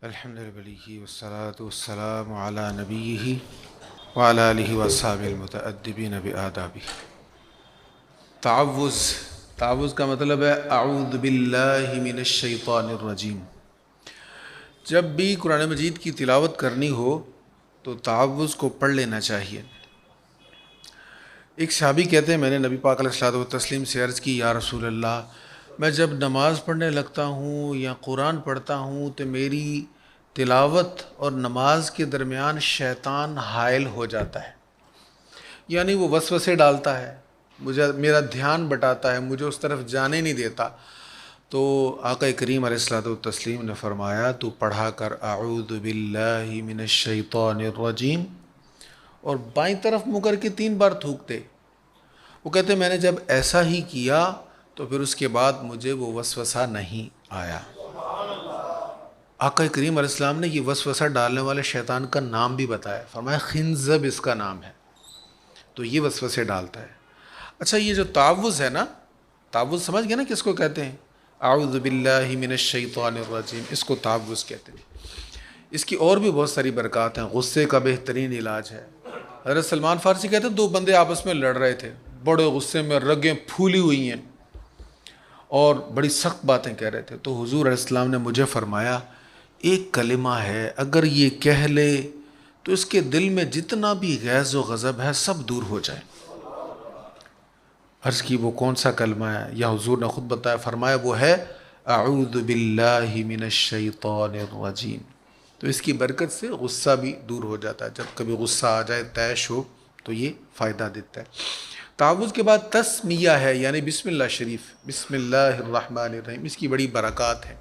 الحمد للہ والصلاة والسلام علی نبیہ وعلی آلہ واصحابہ المتأدبین بآدابہ۔ تعوذ کا مطلب ہے اعوذ باللہ من الشیطان الرجیم۔ جب بھی قرآن مجید کی تلاوت کرنی ہو تو تعوذ کو پڑھ لینا چاہیے۔ ایک صحابی کہتے ہیں میں نے نبی پاک علیہ الصلوۃ والتسلیم سے عرض کی یا رسول اللہ، میں جب نماز پڑھنے لگتا ہوں یا قرآن پڑھتا ہوں تو میری تلاوت اور نماز کے درمیان شیطان حائل ہو جاتا ہے، یعنی وہ وسوسے ڈالتا ہے، میرا دھیان بٹاتا ہے، مجھے اس طرف جانے نہیں دیتا۔ تو آقا کریم علیہ الصلوۃ والتسلیم نے فرمایا تو پڑھا کر اعوذ باللہ من الشیطان الرجیم، اور بائیں طرف منہ کر کے 3 بار تھوکتے۔ وہ کہتے میں نے جب ایسا ہی کیا تو پھر اس کے بعد مجھے وہ وسوسہ نہیں آیا۔ آقا کریم علیہ السلام نے یہ وسوسہ ڈالنے والے شیطان کا نام بھی بتایا، فرمایا خنزب اس کا نام ہے، تو یہ وسوسے ڈالتا ہے۔ اچھا، یہ جو تعوذ ہے نا، تعوذ سمجھ گئے نا کس کو کہتے ہیں؟ اعوذ باللہ من الشیطان الرجیم، اس کو تعوذ کہتے ہیں۔ اس کی اور بھی بہت ساری برکات ہیں۔ غصے کا بہترین علاج ہے۔ حضرت سلمان فارسی کہتے ہیں 2 بندے آپس میں لڑ رہے تھے، بڑے غصے میں، رگیں پھولی ہوئی ہیں اور بڑی سخت باتیں کہہ رہے تھے، تو حضور علیہ السلام نے مجھے فرمایا ایک کلمہ ہے، اگر یہ کہہ لے تو اس کے دل میں جتنا بھی غیظ و غضب ہے سب دور ہو جائے۔ عرض کی وہ کون سا کلمہ ہے؟ یا حضور نے خود بتایا، فرمایا وہ ہے اعوذ باللہ من الشیطان الرجیم۔ تو اس کی برکت سے غصہ بھی دور ہو جاتا ہے، جب کبھی غصہ آ جائے، طیش ہو تو یہ فائدہ دیتا ہے۔ تعوذ کے بعد تسمیہ ہے، یعنی بسم اللہ شریف، بسم اللہ الرحمن الرحیم، اس کی بڑی برکات ہے۔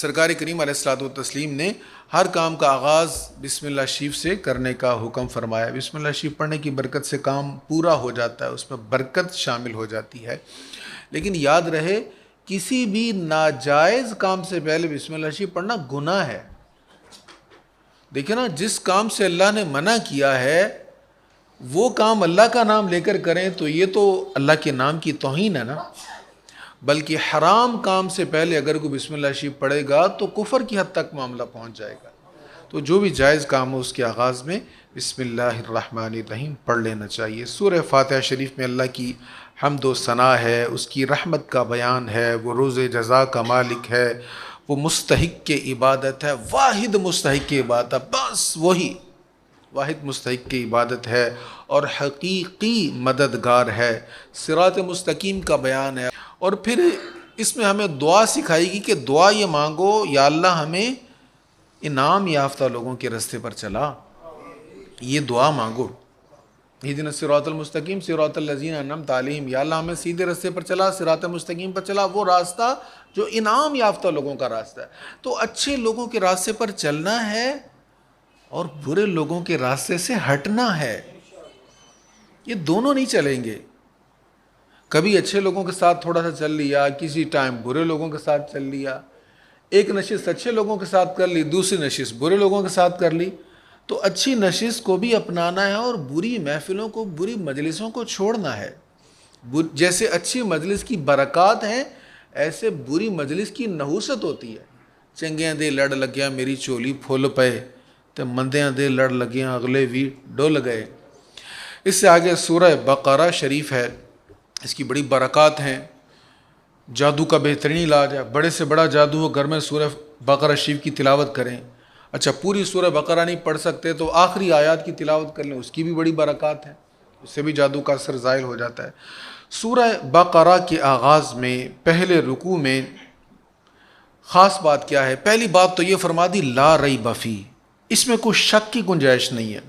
سرکار کریم علیہ الصلوۃ والتسلیم نے ہر کام کا آغاز بسم اللہ شریف سے کرنے کا حکم فرمایا۔ بسم اللہ شریف پڑھنے کی برکت سے کام پورا ہو جاتا ہے، اس میں برکت شامل ہو جاتی ہے۔ لیکن یاد رہے کسی بھی ناجائز کام سے پہلے بسم اللہ شریف پڑھنا گناہ ہے۔ دیکھیں نا، جس کام سے اللہ نے منع کیا ہے وہ کام اللہ کا نام لے کر کریں تو یہ تو اللہ کے نام کی توہین ہے نا۔ بلکہ حرام کام سے پہلے اگر کوئی بسم اللہ شریف پڑھے گا تو کفر کی حد تک معاملہ پہنچ جائے گا۔ تو جو بھی جائز کام ہو اس کے آغاز میں بسم اللہ الرحمن الرحیم پڑھ لینا چاہیے۔ سورہ فاتحہ شریف میں اللہ کی حمد و ثنا ہے، اس کی رحمت کا بیان ہے، وہ روز جزا کا مالک ہے، وہ مستحق کے عبادت ہے، واحد مستحق کی عبادت ہے، بس وہی واحد مستحق کی عبادت ہے اور حقیقی مددگار ہے۔ صراط مستقیم کا بیان ہے، اور پھر اس میں ہمیں دعا سکھائی گی کہ دعا یہ مانگو، یا اللہ ہمیں انعام یافتہ لوگوں کے راستے پر چلا، یہ دعا مانگو۔ اہدنا الصراط المستقیم صراط الذین انعمت علیہم، یا اللہ ہمیں سیدھے راستے پر چلا، صراط مستقیم پر چلا، وہ راستہ جو انعام یافتہ لوگوں کا راستہ ہے۔ تو اچھے لوگوں کے راستے پر چلنا ہے اور برے لوگوں کے راستے سے ہٹنا ہے، یہ دونوں نہیں چلیں گے۔ کبھی اچھے لوگوں کے ساتھ تھوڑا سا چل لیا، کسی ٹائم برے لوگوں کے ساتھ چل لیا، ایک نشست اچھے لوگوں کے ساتھ کر لی، دوسری نشست برے لوگوں کے ساتھ کر لی۔ تو اچھی نشست کو بھی اپنانا ہے اور بری محفلوں کو، بری مجلسوں کو چھوڑنا ہے۔ جیسے اچھی مجلس کی برکات ہیں ایسے بری مجلس کی نحوست ہوتی ہے۔ چنگیاں دے لڑ لگیا میری چولی پھول پے، تے مندیاں دے لڑ لگیاں اگلے بھی ڈول گئے۔ اس سے آگے سورہ بقرہ شریف ہے، اس کی بڑی برکات ہیں۔ جادو کا بہترین علاج ہے، بڑے سے بڑا جادو ہو گھر میں سورہ بقرہ شریف کی تلاوت کریں۔ اچھا، پوری سورہ بقرہ نہیں پڑھ سکتے تو آخری آیات کی تلاوت کر لیں، اس کی بھی بڑی برکات ہے، اس سے بھی جادو کا اثر زائل ہو جاتا ہے۔ سورہ بقرہ کے آغاز میں پہلے رکوع میں خاص بات کیا ہے؟ پہلی بات تو یہ فرما دی لا ریب فیہ، اس میں کوئی شک کی گنجائش نہیں ہے۔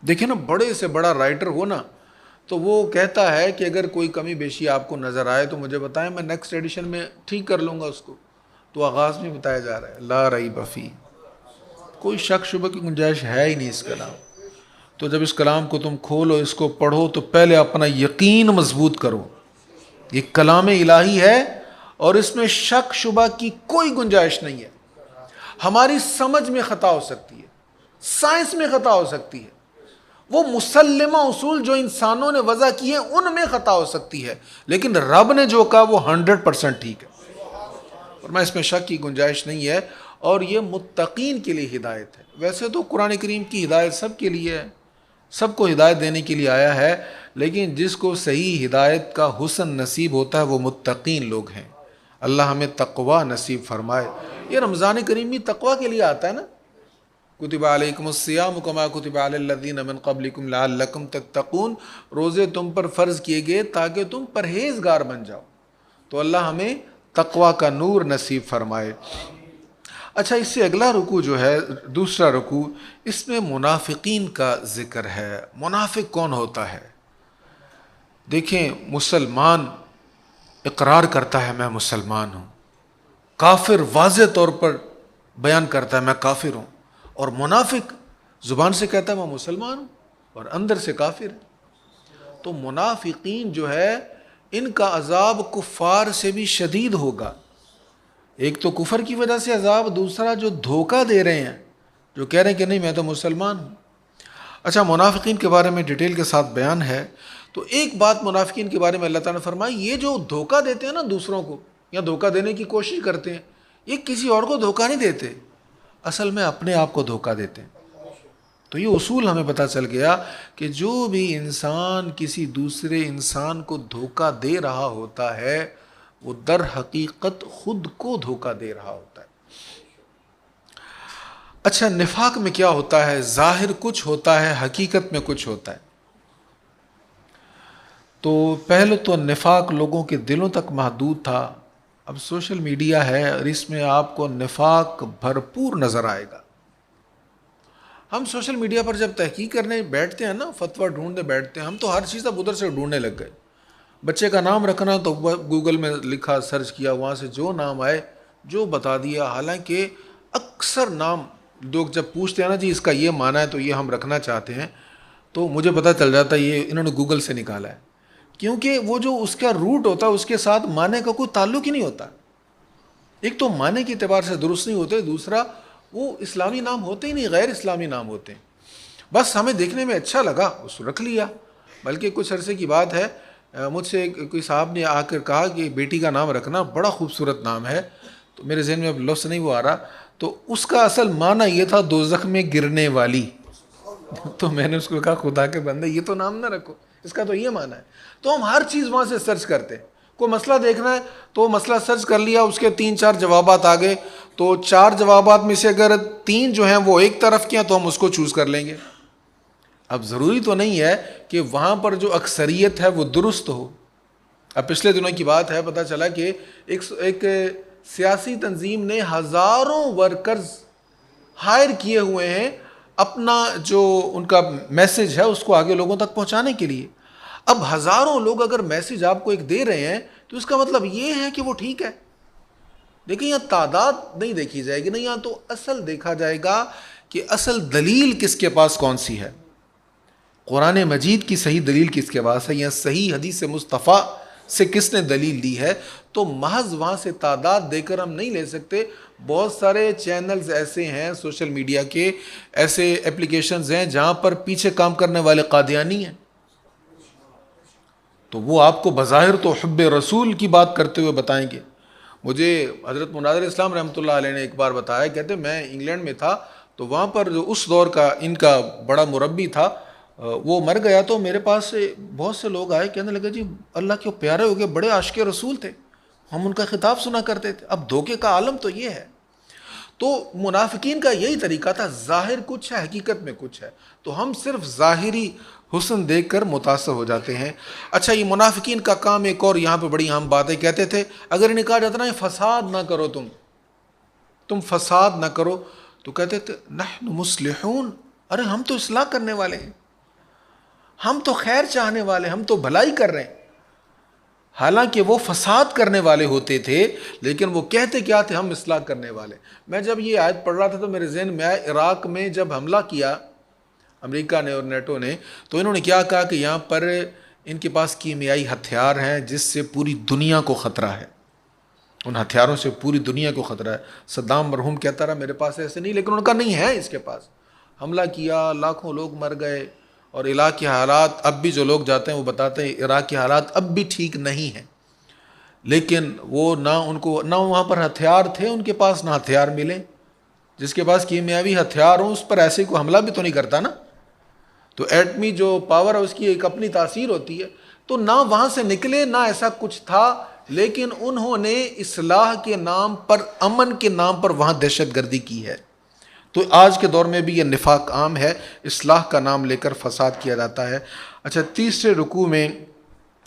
دیکھیں نا، بڑے سے بڑا رائٹر ہو نا تو وہ کہتا ہے کہ اگر کوئی کمی بیشی آپ کو نظر آئے تو مجھے بتائیں، میں نیکسٹ ایڈیشن میں ٹھیک کر لوں گا اس کو۔ تو آغاز میں بتایا جا رہا ہے لا ریب فیہ، کوئی شک شبہ کی گنجائش ہے ہی نہیں اس کلام۔ تو جب اس کلام کو تم کھولو، اس کو پڑھو، تو پہلے اپنا یقین مضبوط کرو، یہ کلام الہی ہے اور اس میں شک شبہ کی کوئی گنجائش نہیں ہے۔ ہماری سمجھ میں خطا ہو سکتی ہے، سائنس میں خطا ہو سکتی ہے، وہ مسلمہ اصول جو انسانوں نے وضع کیے ہیں ان میں خطا ہو سکتی ہے، لیکن رب نے جو کہا وہ 100% ٹھیک ہے، اور میں اس میں شک کی گنجائش نہیں ہے۔ اور یہ متقین کے لیے ہدایت ہے۔ ویسے تو قرآن کریم کی ہدایت سب کے لیے ہے، سب کو ہدایت دینے کے لیے آیا ہے، لیکن جس کو صحیح ہدایت کا حسن نصیب ہوتا ہے وہ متقین لوگ ہیں۔ اللہ ہمیں تقوی نصیب فرمائے۔ یہ رمضان کریم بھی تقوی کے لیے آتا ہے نا، کتب علیکم الصیام کما کتب علی الذین من قبلکم لعلکم تتقون، روزے تم پر فرض کیے گئے تاکہ تم پرہیزگار بن جاؤ۔ تو اللہ ہمیں تقوی کا نور نصیب فرمائے۔ اچھا، اس سے اگلا رکوع جو ہے، دوسرا رکوع، اس میں منافقین کا ذکر ہے۔ منافق کون ہوتا ہے؟ دیکھیں، مسلمان اقرار کرتا ہے میں مسلمان ہوں، کافر واضح طور پر بیان کرتا ہے میں کافر ہوں، اور منافق زبان سے کہتا ہے میں مسلمان ہوں اور اندر سے کافر ہے۔ تو منافقین جو ہے ان کا عذاب کفار سے بھی شدید ہوگا۔ ایک تو کفر کی وجہ سے عذاب، دوسرا جو دھوکہ دے رہے ہیں، جو کہہ رہے ہیں کہ نہیں میں تو مسلمان ہوں۔ اچھا، منافقین کے بارے میں ڈیٹیل کے ساتھ بیان ہے۔ تو ایک بات منافقین کے بارے میں اللہ تعالیٰ نے فرمائی، یہ جو دھوکہ دیتے ہیں نا دوسروں کو، یا دھوکہ دینے کی کوشش کرتے ہیں، یہ کسی اور کو دھوکہ نہیں دیتے، اصل میں اپنے آپ کو دھوکہ دیتے ہیں۔ تو یہ اصول ہمیں پتہ چل گیا کہ جو بھی انسان کسی دوسرے انسان کو دھوکہ دے رہا ہوتا ہے وہ در حقیقت خود کو دھوکہ دے رہا ہوتا ہے۔ اچھا، نفاق میں کیا ہوتا ہے؟ ظاہر کچھ ہوتا ہے، حقیقت میں کچھ ہوتا ہے۔ تو پہلے تو نفاق لوگوں کے دلوں تک محدود تھا، اب سوشل میڈیا ہے اور اس میں آپ کو نفاق بھرپور نظر آئے گا۔ ہم سوشل میڈیا پر جب تحقیق کرنے بیٹھتے ہیں نا، فتویٰ ڈھونڈنے بیٹھتے ہیں، ہم تو ہر چیز اب ادھر سے ڈھونڈنے لگ گئے۔ بچے کا نام رکھنا تو گوگل میں لکھا، سرچ کیا، وہاں سے جو نام آئے جو بتا دیا۔ حالانکہ اکثر نام لوگ جب پوچھتے ہیں نا جی اس کا یہ معنی ہے تو یہ ہم رکھنا چاہتے ہیں، تو مجھے پتہ چل جاتا ہے یہ انہوں نے گوگل سے نکالا ہے، کیونکہ وہ جو اس کا روٹ ہوتا ہے اس کے ساتھ معنی کا کوئی تعلق ہی نہیں ہوتا۔ ایک تو معنی کے اعتبار سے درست نہیں ہوتے، دوسرا وہ اسلامی نام ہوتے ہی نہیں، غیر اسلامی نام ہوتے ہیں۔ بس ہمیں دیکھنے میں اچھا لگا اس رکھ لیا۔ بلکہ کچھ عرصے کی بات ہے، مجھ سے کوئی صاحب نے آ کر کہا کہ بیٹی کا نام رکھنا، بڑا خوبصورت نام ہے، تو میرے ذہن میں اب لفظ نہیں وہ آ رہا، تو اس کا اصل معنی یہ تھا دوزخ میں گرنے والی۔ تو میں نے اس کو کہا خدا کے بندے یہ تو نام نہ رکھو، اس کا تو یہ معنی ہے۔ تو ہم ہر چیز وہاں سے سرچ کرتے ہیں، کوئی مسئلہ دیکھنا ہے تو مسئلہ سرچ کر لیا، اس کے 3-4 جوابات آ گئے، تو 4 جوابات میں سے اگر 3 جو ہیں وہ ایک طرف کے ہیں تو ہم اس کو چوز کر لیں گے۔ اب ضروری تو نہیں ہے کہ وہاں پر جو اکثریت ہے وہ درست ہو۔ اب پچھلے دنوں کی بات ہے، پتہ چلا کہ ایک سیاسی تنظیم نے ہزاروں ورکرز ہائر کیے ہوئے ہیں اپنا جو ان کا میسج ہے اس کو آگے لوگوں تک پہنچانے کے لیے۔ اب ہزاروں لوگ اگر میسج آپ کو ایک دے رہے ہیں تو اس کا مطلب یہ ہے کہ وہ ٹھیک ہے۔ دیکھیں، یہاں تعداد نہیں دیکھی جائے گی، نہیں، یہاں تو اصل دیکھا جائے گا کہ اصل دلیل کس کے پاس کون سی ہے، قرآن مجید کی صحیح دلیل کس کے پاس ہے، یا صحیح حدیث مصطفیٰ سے کس نے دلیل دی ہے۔ تو محض وہاں سے تعداد دے کر ہم نہیں لے سکتے۔ بہت سارے چینلز ایسے ہیں سوشل میڈیا کے، ایسے اپلیکیشنز ہیں جہاں پر پیچھے کام کرنے والے قادیانی ہیں، تو وہ آپ کو بظاہر تو حب رسول کی بات کرتے ہوئے بتائیں گے۔ مجھے حضرت مناظر اسلام رحمۃ اللہ علیہ نے ایک بار بتایا، کہتے میں انگلینڈ میں تھا تو وہاں پر جو اس دور کا ان کا بڑا مربی تھا وہ مر گیا، تو میرے پاس سے بہت سے لوگ آئے، کہنے لگے جی اللہ کے پیارے ہو گئے، بڑے عاشق رسول تھے، ہم ان کا خطاب سنا کرتے تھے۔ اب دھوکے کا عالم تو یہ ہے۔ تو منافقین کا یہی طریقہ تھا، ظاہر کچھ ہے حقیقت میں کچھ ہے، تو ہم صرف ظاہری حسن دیکھ کر متاثر ہو جاتے ہیں۔ اچھا، یہ منافقین کا کام ایک اور یہاں پہ بڑی اہم باتیں کہتے تھے، اگر انہیں کہا جاتا نا فساد نہ کرو، تم فساد نہ کرو، تو کہتے تھے نحن مصلحون، ارے ہم تو اصلاح کرنے والے ہیں، ہم تو خیر چاہنے والے، ہم تو بھلائی کر رہے ہیں۔ حالانکہ وہ فساد کرنے والے ہوتے تھے، لیکن وہ کہتے کیا تھے، ہم اصلاح کرنے والے۔ میں جب یہ آیت پڑھ رہا تھا تو میرے ذہن میں آیا، عراق میں جب حملہ کیا امریکہ نے اور نیٹو نے، تو انہوں نے کیا کہا کہ یہاں پر ان کے پاس کیمیائی ہتھیار ہیں جس سے پوری دنیا کو خطرہ ہے، ان ہتھیاروں سے پوری دنیا کو خطرہ ہے۔ صدام مرحوم کہتا رہا میرے پاس ایسے نہیں، لیکن ان کا نہیں ہے اس کے پاس۔ حملہ کیا، لاکھوں لوگ مر گئے، اور عراق کے حالات اب بھی جو لوگ جاتے ہیں وہ بتاتے ہیں عراق کے حالات اب بھی ٹھیک نہیں ہیں، لیکن وہ نہ ان کو نہ وہاں پر ہتھیار تھے ان کے پاس، نہ ہتھیار ملے، جس کے پاس کیمیاوی ہتھیار ہوں اس پر ایسے کو حملہ بھی تو نہیں کرتا نا. تو ایٹمی جو پاور ہے اس کی ایک اپنی تاثیر ہوتی ہے. تو نہ وہاں سے نکلے نہ ایسا کچھ تھا، لیکن انہوں نے اصلاح کے نام پر، امن کے نام پر وہاں دہشت گردی کی ہے. تو آج کے دور میں بھی یہ نفاق عام ہے، اصلاح کا نام لے کر فساد کیا جاتا ہے. اچھا، تیسرے رکوع میں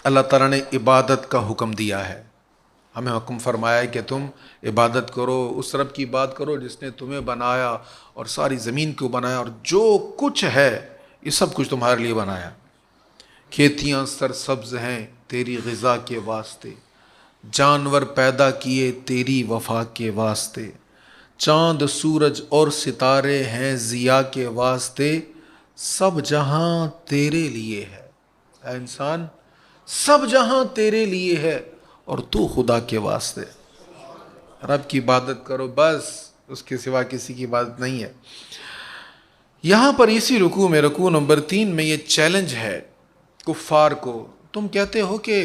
اللہ تعالیٰ نے عبادت کا حکم دیا ہے. ہمیں حکم فرمایا ہے کہ تم عبادت کرو، اس رب کی بات کرو جس نے تمہیں بنایا اور ساری زمین کو بنایا، اور جو کچھ ہے یہ سب کچھ تمہارے لیے بنایا. کھیتیاں سرسبز ہیں تیری غذا کے واسطے، جانور پیدا کیے تیری وفا کے واسطے، چاند سورج اور ستارے ہیں ضیاء کے واسطے، سب جہاں تیرے لیے ہے. اے انسان، سب جہاں تیرے لیے ہے اور تو خدا کے واسطے. رب کی عبادت کرو، بس، اس کے سوا کسی کی عبادت نہیں ہے. یہاں پر اسی رکوع میں، رکوع نمبر 3 میں یہ چیلنج ہے کفار کو. تم کہتے ہو کہ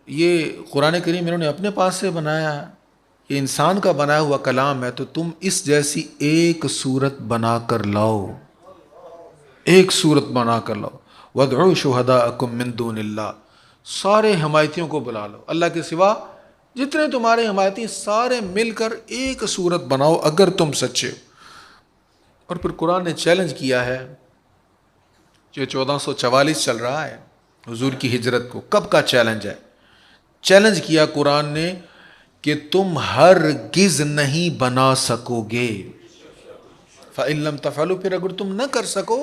یہ قرآن کریم انہوں نے اپنے پاس سے بنایا ہے، یہ انسان کا بنایا ہوا کلام ہے، تو تم اس جیسی ایک صورت بنا کر لاؤ، ایک صورت بنا کر لاؤ. وَادْعُوا شُهَدَاءَكُم مِّن دُونِ اللَّهِ، سارے حمایتیوں کو بلا لو، اللہ کے سوا جتنے تمہارے حمایتی سارے مل کر ایک صورت بناؤ اگر تم سچے ہو. اور پھر قرآن نے چیلنج کیا ہے، جو 1444 چل رہا ہے حضور کی ہجرت کو. کب کا چیلنج ہے؟ چیلنج کیا قرآن نے کہ تم ہرگز نہیں بنا سکو گے. فَإِن لَمْ تَفْعَلُوا، پھر اگر تم نہ کر سکو،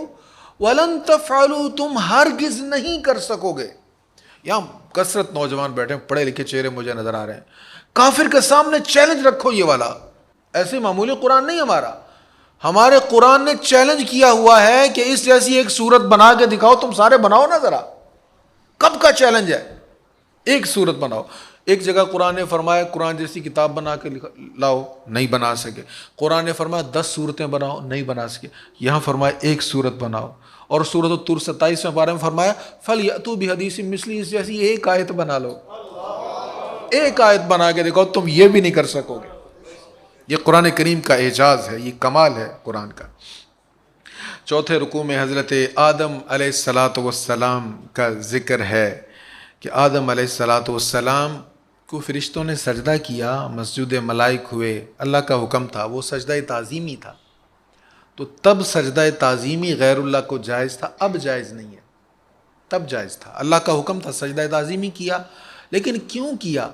وَلَن تَفْعَلُوا، تم ہرگز نہیں کر سکو گے. یہاں کثرت نوجوان بیٹھے ہیں، پڑھے لکھے چہرے مجھے نظر آ رہے ہیں. کافر کے سامنے چیلنج رکھو یہ والا. ایسے معمولی قرآن نہیں ہمارا، ہمارے قرآن نے چیلنج کیا ہوا ہے کہ اس جیسی ایک صورت بنا کے دکھاؤ. تم سارے بناؤ نا ذرا. کب کا چیلنج ہے؟ ایک صورت بناؤ. ایک جگہ قرآن نے فرمایا قرآن جیسی کتاب بنا کے لاؤ، نہیں بنا سکے. قرآن نے فرمایا 10 صورتیں بناؤ، نہیں بنا سکے. یہاں فرمایا ایک صورت بناؤ. اور سورۃ الطور 27 میں بارے میں فرمایا فَلْيَأْتُوا بِحَدِيثٍ مِّثْلِهِ، اس جیسی ایک آیت بنا لو. ایک آیت بنا کے دیکھو، تم یہ بھی نہیں کر سکو گے. یہ قرآن کریم کا اعجاز ہے، یہ کمال ہے قرآن کا. چوتھے رکوع میں حضرت آدم علیہ السلام کا ذکر ہے کہ آدم علیہ السلام کو فرشتوں نے سجدہ کیا، مسجود ملائک ہوئے، اللہ کا حکم تھا، وہ سجدہ تعظیمی تھا. تو تب سجدہ تعظیمی غیر اللہ کو جائز تھا، اب جائز نہیں ہے. تب جائز تھا، اللہ کا حکم تھا، سجدہ تعظیمی کیا. لیکن کیوں کیا؟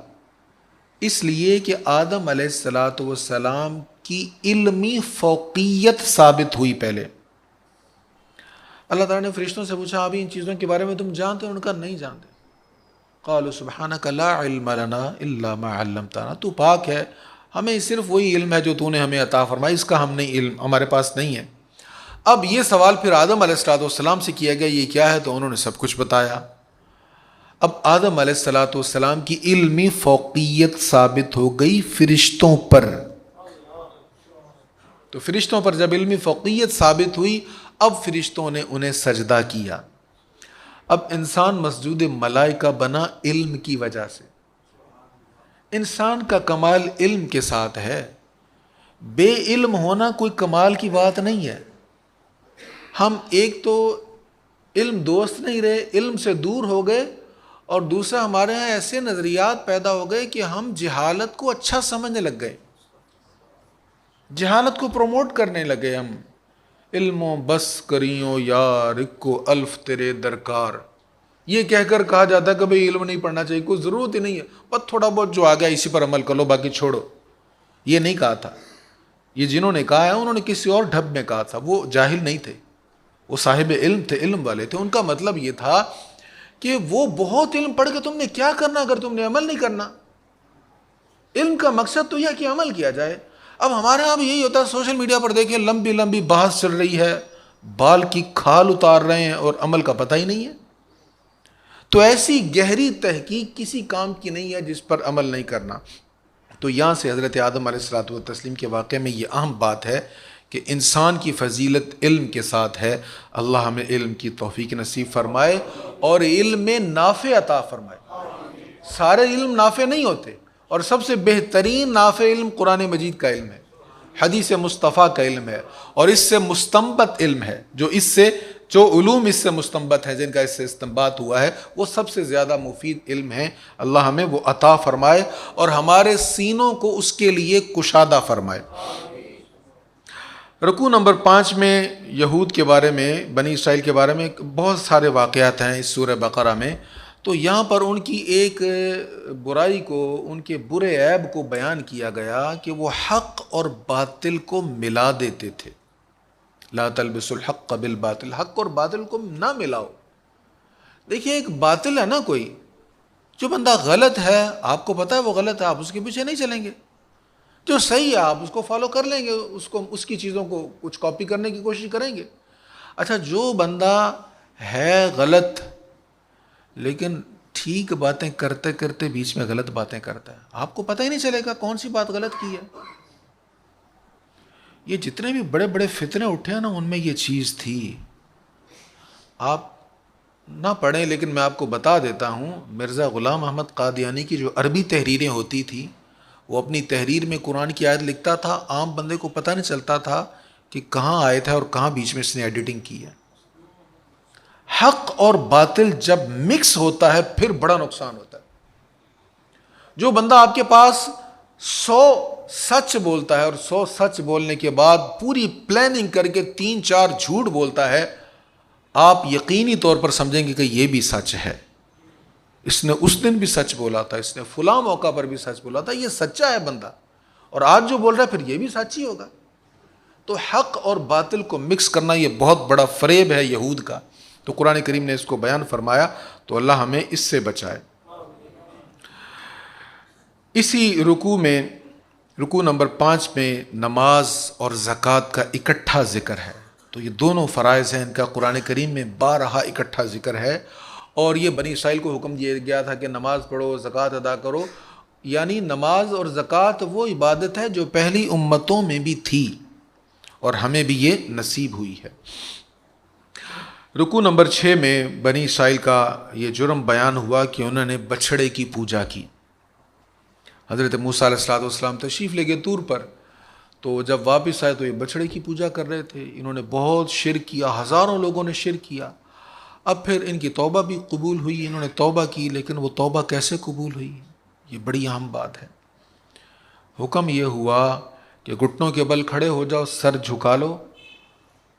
اس لیے کہ آدم علیہ السلام کی علمی فوقیت ثابت ہوئی. پہلے اللہ تعالیٰ نے فرشتوں سے پوچھا ابھی ان چیزوں کے بارے میں تم جانتے ہو؟ ان کا نہیں جانتے. قالوا سبحانک لا علم لنا الا ما علمتنا، تو پاک ہے، ہمیں صرف وہی علم ہے جو تو نے ہمیں عطا فرمایا، اس کا ہم نہیں علم، ہمارے پاس نہیں ہے. اب یہ سوال پھر آدم علیہ السلام سے کیا گیا، یہ کیا ہے؟ تو انہوں نے سب کچھ بتایا. اب آدم علیہ السلام کی علمی فوقیت ثابت ہو گئی فرشتوں پر. تو فرشتوں پر جب علمی فوقیت ثابت ہوئی، اب فرشتوں نے انہیں سجدہ کیا. اب انسان مسجود ملائکہ بنا علم کی وجہ سے. انسان کا کمال علم کے ساتھ ہے، بے علم ہونا کوئی کمال کی بات نہیں ہے. ہم ایک تو علم دوست نہیں رہے، علم سے دور ہو گئے، اور دوسرا ہمارے ہاں ایسے نظریات پیدا ہو گئے کہ ہم جہالت کو اچھا سمجھنے لگ گئے، جہالت کو پروموٹ کرنے لگے. ہم علم و بس کریوں یار کو الف تیرے درکار، یہ کہہ کر کہا جاتا ہے کہ بھئی علم نہیں پڑھنا چاہیے، کوئی ضرورت ہی نہیں ہے، بس تھوڑا بہت جو آ گیا اسی پر عمل کر لو، باقی چھوڑو. یہ نہیں کہا تھا. یہ جنہوں نے کہا ہے انہوں نے کسی اور ڈھب میں کہا تھا. وہ جاہل نہیں تھے، وہ صاحب علم تھے، علم والے تھے. ان کا مطلب یہ تھا کہ وہ بہت علم پڑھ کے تم نے کیا کرنا اگر تم نے عمل نہیں کرنا. علم کا مقصد تو یہ کہ عمل کیا جائے. اب ہمارے یہاں بھی یہی ہوتا ہے، سوشل میڈیا پر دیکھیں لمبی لمبی بحث چل رہی ہے، بال کی کھال اتار رہے ہیں اور عمل کا پتہ ہی نہیں ہے. تو ایسی گہری تحقیق کسی کام کی نہیں ہے جس پر عمل نہیں کرنا. تو یہاں سے حضرت آدم علیہ السلام کے واقعے میں یہ اہم بات ہے کہ انسان کی فضیلت علم کے ساتھ ہے. اللہ ہمیں علم کی توفیق نصیب فرمائے اور علم میں نافع عطا فرمائے. سارے علم نافع نہیں ہوتے، اور سب سے بہترین نافع علم قرآن مجید کا علم ہے، حدیث مصطفیٰ کا علم ہے، اور اس سے مستنبط علم ہے، جو علوم اس سے مستنبط ہیں، جن کا اس سے استنباط ہوا ہے، وہ سب سے زیادہ مفید علم ہے۔ اللہ ہمیں وہ عطا فرمائے اور ہمارے سینوں کو اس کے لیے کشادہ فرمائے۔ رکوع نمبر 5 میں یہود کے بارے میں، بنی اسرائیل کے بارے میں بہت سارے واقعات ہیں اس سورہ بقرہ میں، تو یہاں پر ان کی ایک برائی کو، ان کے برے عیب کو بیان کیا گیا کہ وہ حق اور باطل کو ملا دیتے تھے۔ لا تلبسوا الحق بالباطل، حق اور باطل کو نہ ملاؤ۔ دیکھیے ایک باطل ہے نا، کوئی جو بندہ غلط ہے، آپ کو پتہ ہے وہ غلط ہے، آپ اس کے پیچھے نہیں چلیں گے۔ جو صحیح ہے آپ اس کو فالو کر لیں گے، اس کی چیزوں کو کچھ کاپی کرنے کی کوشش کریں گے۔ اچھا، جو بندہ ہے غلط لیکن ٹھیک باتیں کرتے کرتے بیچ میں غلط باتیں کرتا ہے، آپ کو پتہ ہی نہیں چلے گا کون سی بات غلط کی ہے۔ یہ جتنے بھی بڑے بڑے فتنے اٹھے ہیں نا، ان میں یہ چیز تھی۔ آپ نہ پڑھیں لیکن میں آپ کو بتا دیتا ہوں، مرزا غلام احمد قادیانی کی جو عربی تحریریں ہوتی تھی، وہ اپنی تحریر میں قرآن کی آیت لکھتا تھا، عام بندے کو پتہ نہیں چلتا تھا کہ کہاں آیت ہے اور کہاں بیچ میں اس نے ایڈیٹنگ کی ہے۔ حق اور باطل جب مکس ہوتا ہے پھر بڑا نقصان ہوتا ہے۔ جو بندہ آپ کے پاس 100 سچ بولتا ہے اور 100 سچ بولنے کے بعد پوری پلاننگ کر کے 3-4 جھوٹ بولتا ہے، آپ یقینی طور پر سمجھیں گے کہ یہ بھی سچ ہے، اس نے اس دن بھی سچ بولا تھا، اس نے فلاں موقع پر بھی سچ بولا تھا، یہ سچا ہے بندہ، اور آج جو بول رہا ہے پھر یہ بھی سچ ہی ہوگا۔ تو حق اور باطل کو مکس کرنا یہ بہت بڑا فریب ہے یہود کا، تو قرآن کریم نے اس کو بیان فرمایا، تو اللہ ہمیں اس سے بچائے۔ اسی رکوع نمبر 5 میں نماز اور زکوٰۃ کا اکٹھا ذکر ہے، تو یہ دونوں فرائض ہیں، ان کا قرآن کریم میں بارہا اکٹھا ذکر ہے، اور یہ بنی اسرائیل کو حکم دیا گیا تھا کہ نماز پڑھو، زکوٰۃ ادا کرو، یعنی نماز اور زکوٰۃ وہ عبادت ہے جو پہلی امتوں میں بھی تھی اور ہمیں بھی یہ نصیب ہوئی ہے۔ رکوع نمبر 6 میں بنی اسرائیل کا یہ جرم بیان ہوا کہ انہوں نے بچھڑے کی پوجا کی۔ حضرت موسیٰ علیہ السلام تشریف لے گئے طور پر، تو جب واپس آئے تو یہ بچھڑے کی پوجا کر رہے تھے۔ انہوں نے بہت شرک کیا، ہزاروں لوگوں نے شرک کیا۔ اب پھر ان کی توبہ بھی قبول ہوئی، انہوں نے توبہ کی، لیکن وہ توبہ کیسے قبول ہوئی، یہ بڑی اہم بات ہے۔ حکم یہ ہوا کہ گھٹنوں کے بل کھڑے ہو جاؤ، سر جھکا لو۔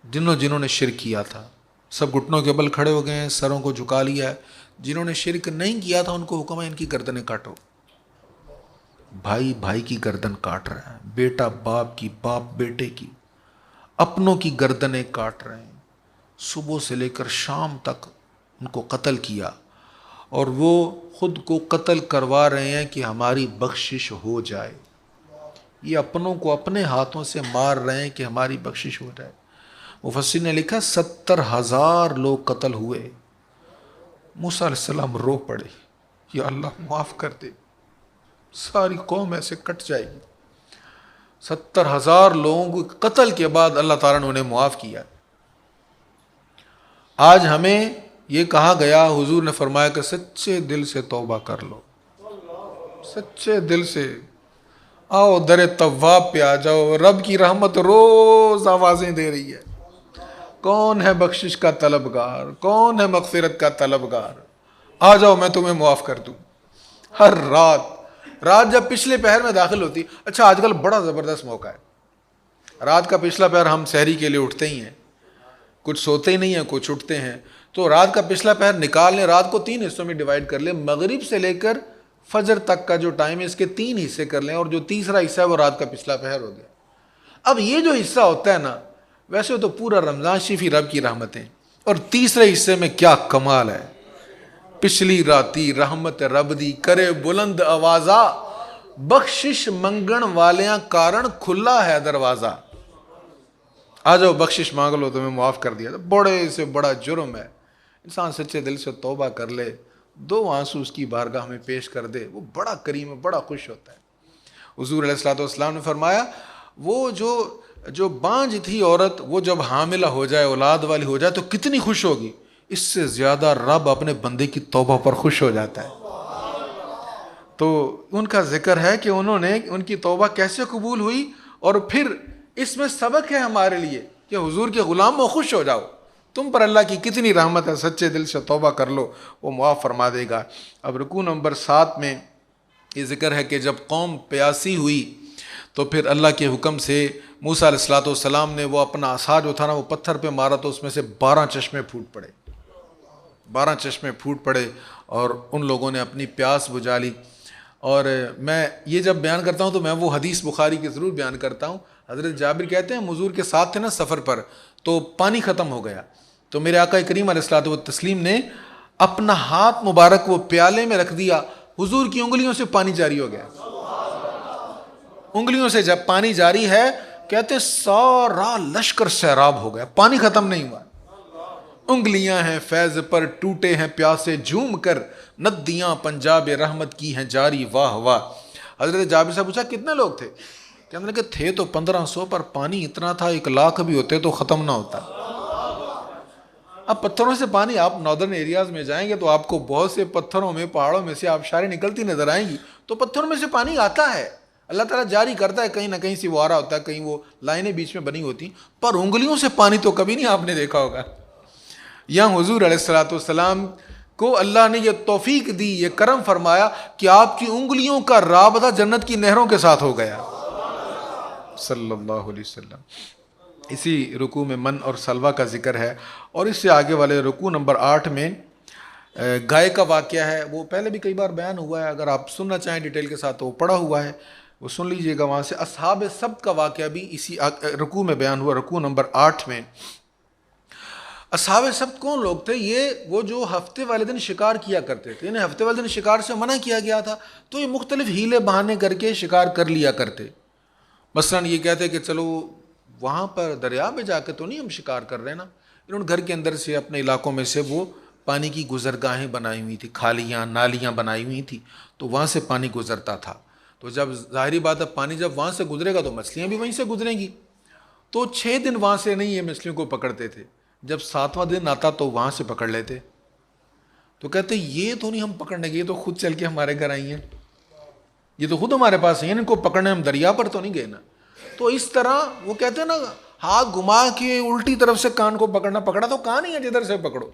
جنہوں نے شرک کیا تھا سب گھٹنوں کے بل کھڑے ہو گئے ہیں، سروں کو جھکا لیا ہے۔ جنہوں نے شرک نہیں کیا تھا ان کو حکم ہے ان کی گردنیں کاٹو۔ بھائی بھائی کی گردن کاٹ رہے ہیں، بیٹا باپ کی، باپ بیٹے کی، اپنوں کی گردنیں کاٹ رہے ہیں۔ صبح سے لے کر شام تک ان کو قتل کیا، اور وہ خود کو قتل کروا رہے ہیں کہ ہماری بخشش ہو جائے۔ یہ اپنوں کو اپنے ہاتھوں سے مار رہے ہیں کہ ہماری بخشش ہو جائے۔ مفسر نے لکھا 70,000 لوگ قتل ہوئے۔ موسیٰ علیہ السلام رو پڑے، یا اللہ معاف کر دے، ساری قوم ایسے کٹ جائے گی۔ 70,000 لوگوں کو قتل کے بعد اللہ تعالیٰ نے انہیں معاف کیا۔ آج ہمیں یہ کہا گیا، حضور نے فرمایا کہ سچے دل سے توبہ کر لو، سچے دل سے آؤ، در تواب پہ آ جاؤ۔ رب کی رحمت روز آوازیں دے رہی ہے، کون ہے بخشش کا طلبگار، کون ہے مغفرت کا طلبگار، آ جاؤ میں تمہیں معاف کر دوں۔ ہر رات جب پچھلے پہر میں داخل ہوتی، اچھا آج کل بڑا زبردست موقع ہے، رات کا پچھلا پہر ہم سحری کے لیے اٹھتے ہی ہیں، کچھ سوتے ہی نہیں ہیں، کچھ اٹھتے ہیں، تو رات کا پچھلا پہر نکال لیں، رات کو 3 حصوں میں ڈیوائیڈ کر لیں، مغرب سے لے کر فجر تک کا جو ٹائم ہے اس کے 3 حصے کر لیں، اور جو تیسرا حصہ ہے وہ رات کا پچھلا پہر ہو گیا۔ اب یہ جو حصہ ہوتا ہے نا، ویسے تو پورا رمضان شریف ہی رب کی رحمتیں، اور تیسرے حصے میں کیا کمال ہے، پچھلی راتی رحمت رب دی کرے بلند آوازہ، بخشش منگن والیاں کارن کھلا ہے دروازہ۔ آ جاؤ بخشش مانگ لو، تمہیں معاف کر دیا۔ بڑے سے بڑا جرم ہے، انسان سچے دل سے توبہ کر لے، 2 آنسو اس کی بارگاہ میں پیش کر دے، وہ بڑا کریم ہے، بڑا خوش ہوتا ہے۔ حضور علیہ السلام نے فرمایا، وہ جو بانجھ تھی عورت، وہ جب حاملہ ہو جائے، اولاد والی ہو جائے تو کتنی خوش ہوگی، اس سے زیادہ رب اپنے بندے کی توبہ پر خوش ہو جاتا ہے۔ تو ان کا ذکر ہے کہ انہوں نے ان کی توبہ کیسے قبول ہوئی، اور پھر اس میں سبق ہے ہمارے لیے کہ حضور کے غلاموں خوش ہو جاؤ، تم پر اللہ کی کتنی رحمت ہے، سچے دل سے توبہ کر لو، وہ معاف فرما دے گا۔ اب رکوع نمبر 7 میں یہ ذکر ہے کہ جب قوم پیاسی ہوئی تو پھر اللہ کے حکم سے موسیٰ علیہ الصلوۃ والسلام نے وہ اپنا عصا جو تھا نا وہ پتھر پہ مارا تو اس میں سے 12 چشمے پھوٹ پڑے، 12 چشمے پھوٹ پڑے اور ان لوگوں نے اپنی پیاس بجھا لی۔ اور میں یہ جب بیان کرتا ہوں تو میں وہ حدیث بخاری کی ضرور بیان کرتا ہوں۔ حضرت جابر کہتے ہیں حضور کے ساتھ تھے نا سفر پر، تو پانی ختم ہو گیا، تو میرے آقا کریم علیہ الصلوۃ والتسلیم نے اپنا ہاتھ مبارک وہ پیالے میں رکھ دیا، حضور کی انگلیوں سے پانی جاری ہو گیا، انگلیوں سے جب پانی جاری ہے کہتے ہیں سارا لشکر سیراب ہو گیا، پانی ختم نہیں ہوا۔ انگلیاں ہیں فیض پر ٹوٹے ہیں پیاسے جھوم کر، ندیاں پنجاب رحمت کی ہیں جاری واہ واہ۔ حضرت جابر سے پوچھا کتنے لوگ تھے؟ کہنے لگے تھے تو 1500 پر پانی اتنا تھا 1,00,000 بھی ہوتے تو ختم نہ ہوتا۔ اب پتھروں سے پانی، آپ ناردرن ایریاز میں جائیں گے تو آپ کو بہت سے پتھروں میں پہاڑوں میں سے آبشاریں نکلتی نظر آئیں گی، تو پتھروں میں سے پانی آتا ہے، اللہ تعالیٰ جاری کرتا ہے، کہیں نہ کہیں سے وہ آ رہا ہوتا ہے، کہیں وہ لائنیں بیچ میں بنی ہوتی، پر انگلیوں سے پانی تو کبھی نہیں آپ نے دیکھا ہوگا۔ یہاں حضور علیہ الصلوۃ والسلام کو اللہ نے یہ توفیق دی، یہ کرم فرمایا کہ آپ کی انگلیوں کا رابطہ جنت کی نہروں کے ساتھ ہو گیا صلی اللہ علیہ وسلم۔ اسی رکوع میں من اور سلوہ کا ذکر ہے، اور اس سے آگے والے رکوع نمبر 8 میں گائے کا واقعہ ہے، وہ پہلے بھی کئی بار بیان ہوا ہے، اگر آپ سننا چاہیں ڈیٹیل کے ساتھ تو وہ پڑھا ہوا ہے، وہ سن لیجئے گا وہاں سے۔ اصحاب سبت کا واقعہ بھی اسی رکوع میں بیان ہوا، رکوع نمبر 8 میں۔ اصحاب سبت کون لوگ تھے؟ یہ وہ جو ہفتے والے دن شکار کیا کرتے تھے، انہیں ہفتے والے دن شکار سے منع کیا گیا تھا، تو یہ مختلف ہیلے بہانے کر کے شکار کر لیا کرتے۔ مثلا یہ کہتے کہ چلو وہاں پر دریا میں جا کے تو نہیں ہم شکار کر رہے نا، انہوں نے گھر کے اندر سے اپنے علاقوں میں سے وہ پانی کی گزرگاہیں بنائی ہوئی تھی، کھالیاں نالیاں بنائی ہوئی تھی، تو وہاں سے پانی گزرتا تھا، تو جب ظاہری بات ہے پانی جب وہاں سے گزرے گا تو مچھلیاں بھی وہیں سے گزریں گی، تو 6 دن وہاں سے نہیں یہ مچھلیوں کو پکڑتے تھے، جب 7واں دن آتا تو وہاں سے پکڑ لیتے، تو کہتے یہ تو نہیں ہم پکڑنے گے، یہ تو خود چل کے ہمارے گھر آئی ہیں، یہ تو خود ہمارے پاس ہیں، ان کو پکڑنے ہم دریا پر تو نہیں گئے نا۔ تو اس طرح وہ کہتے ہیں نا ہاتھ گھما کے الٹی طرف سے کان کو پکڑنا، پکڑا تو کان ہی ہے جدھر سے پکڑو۔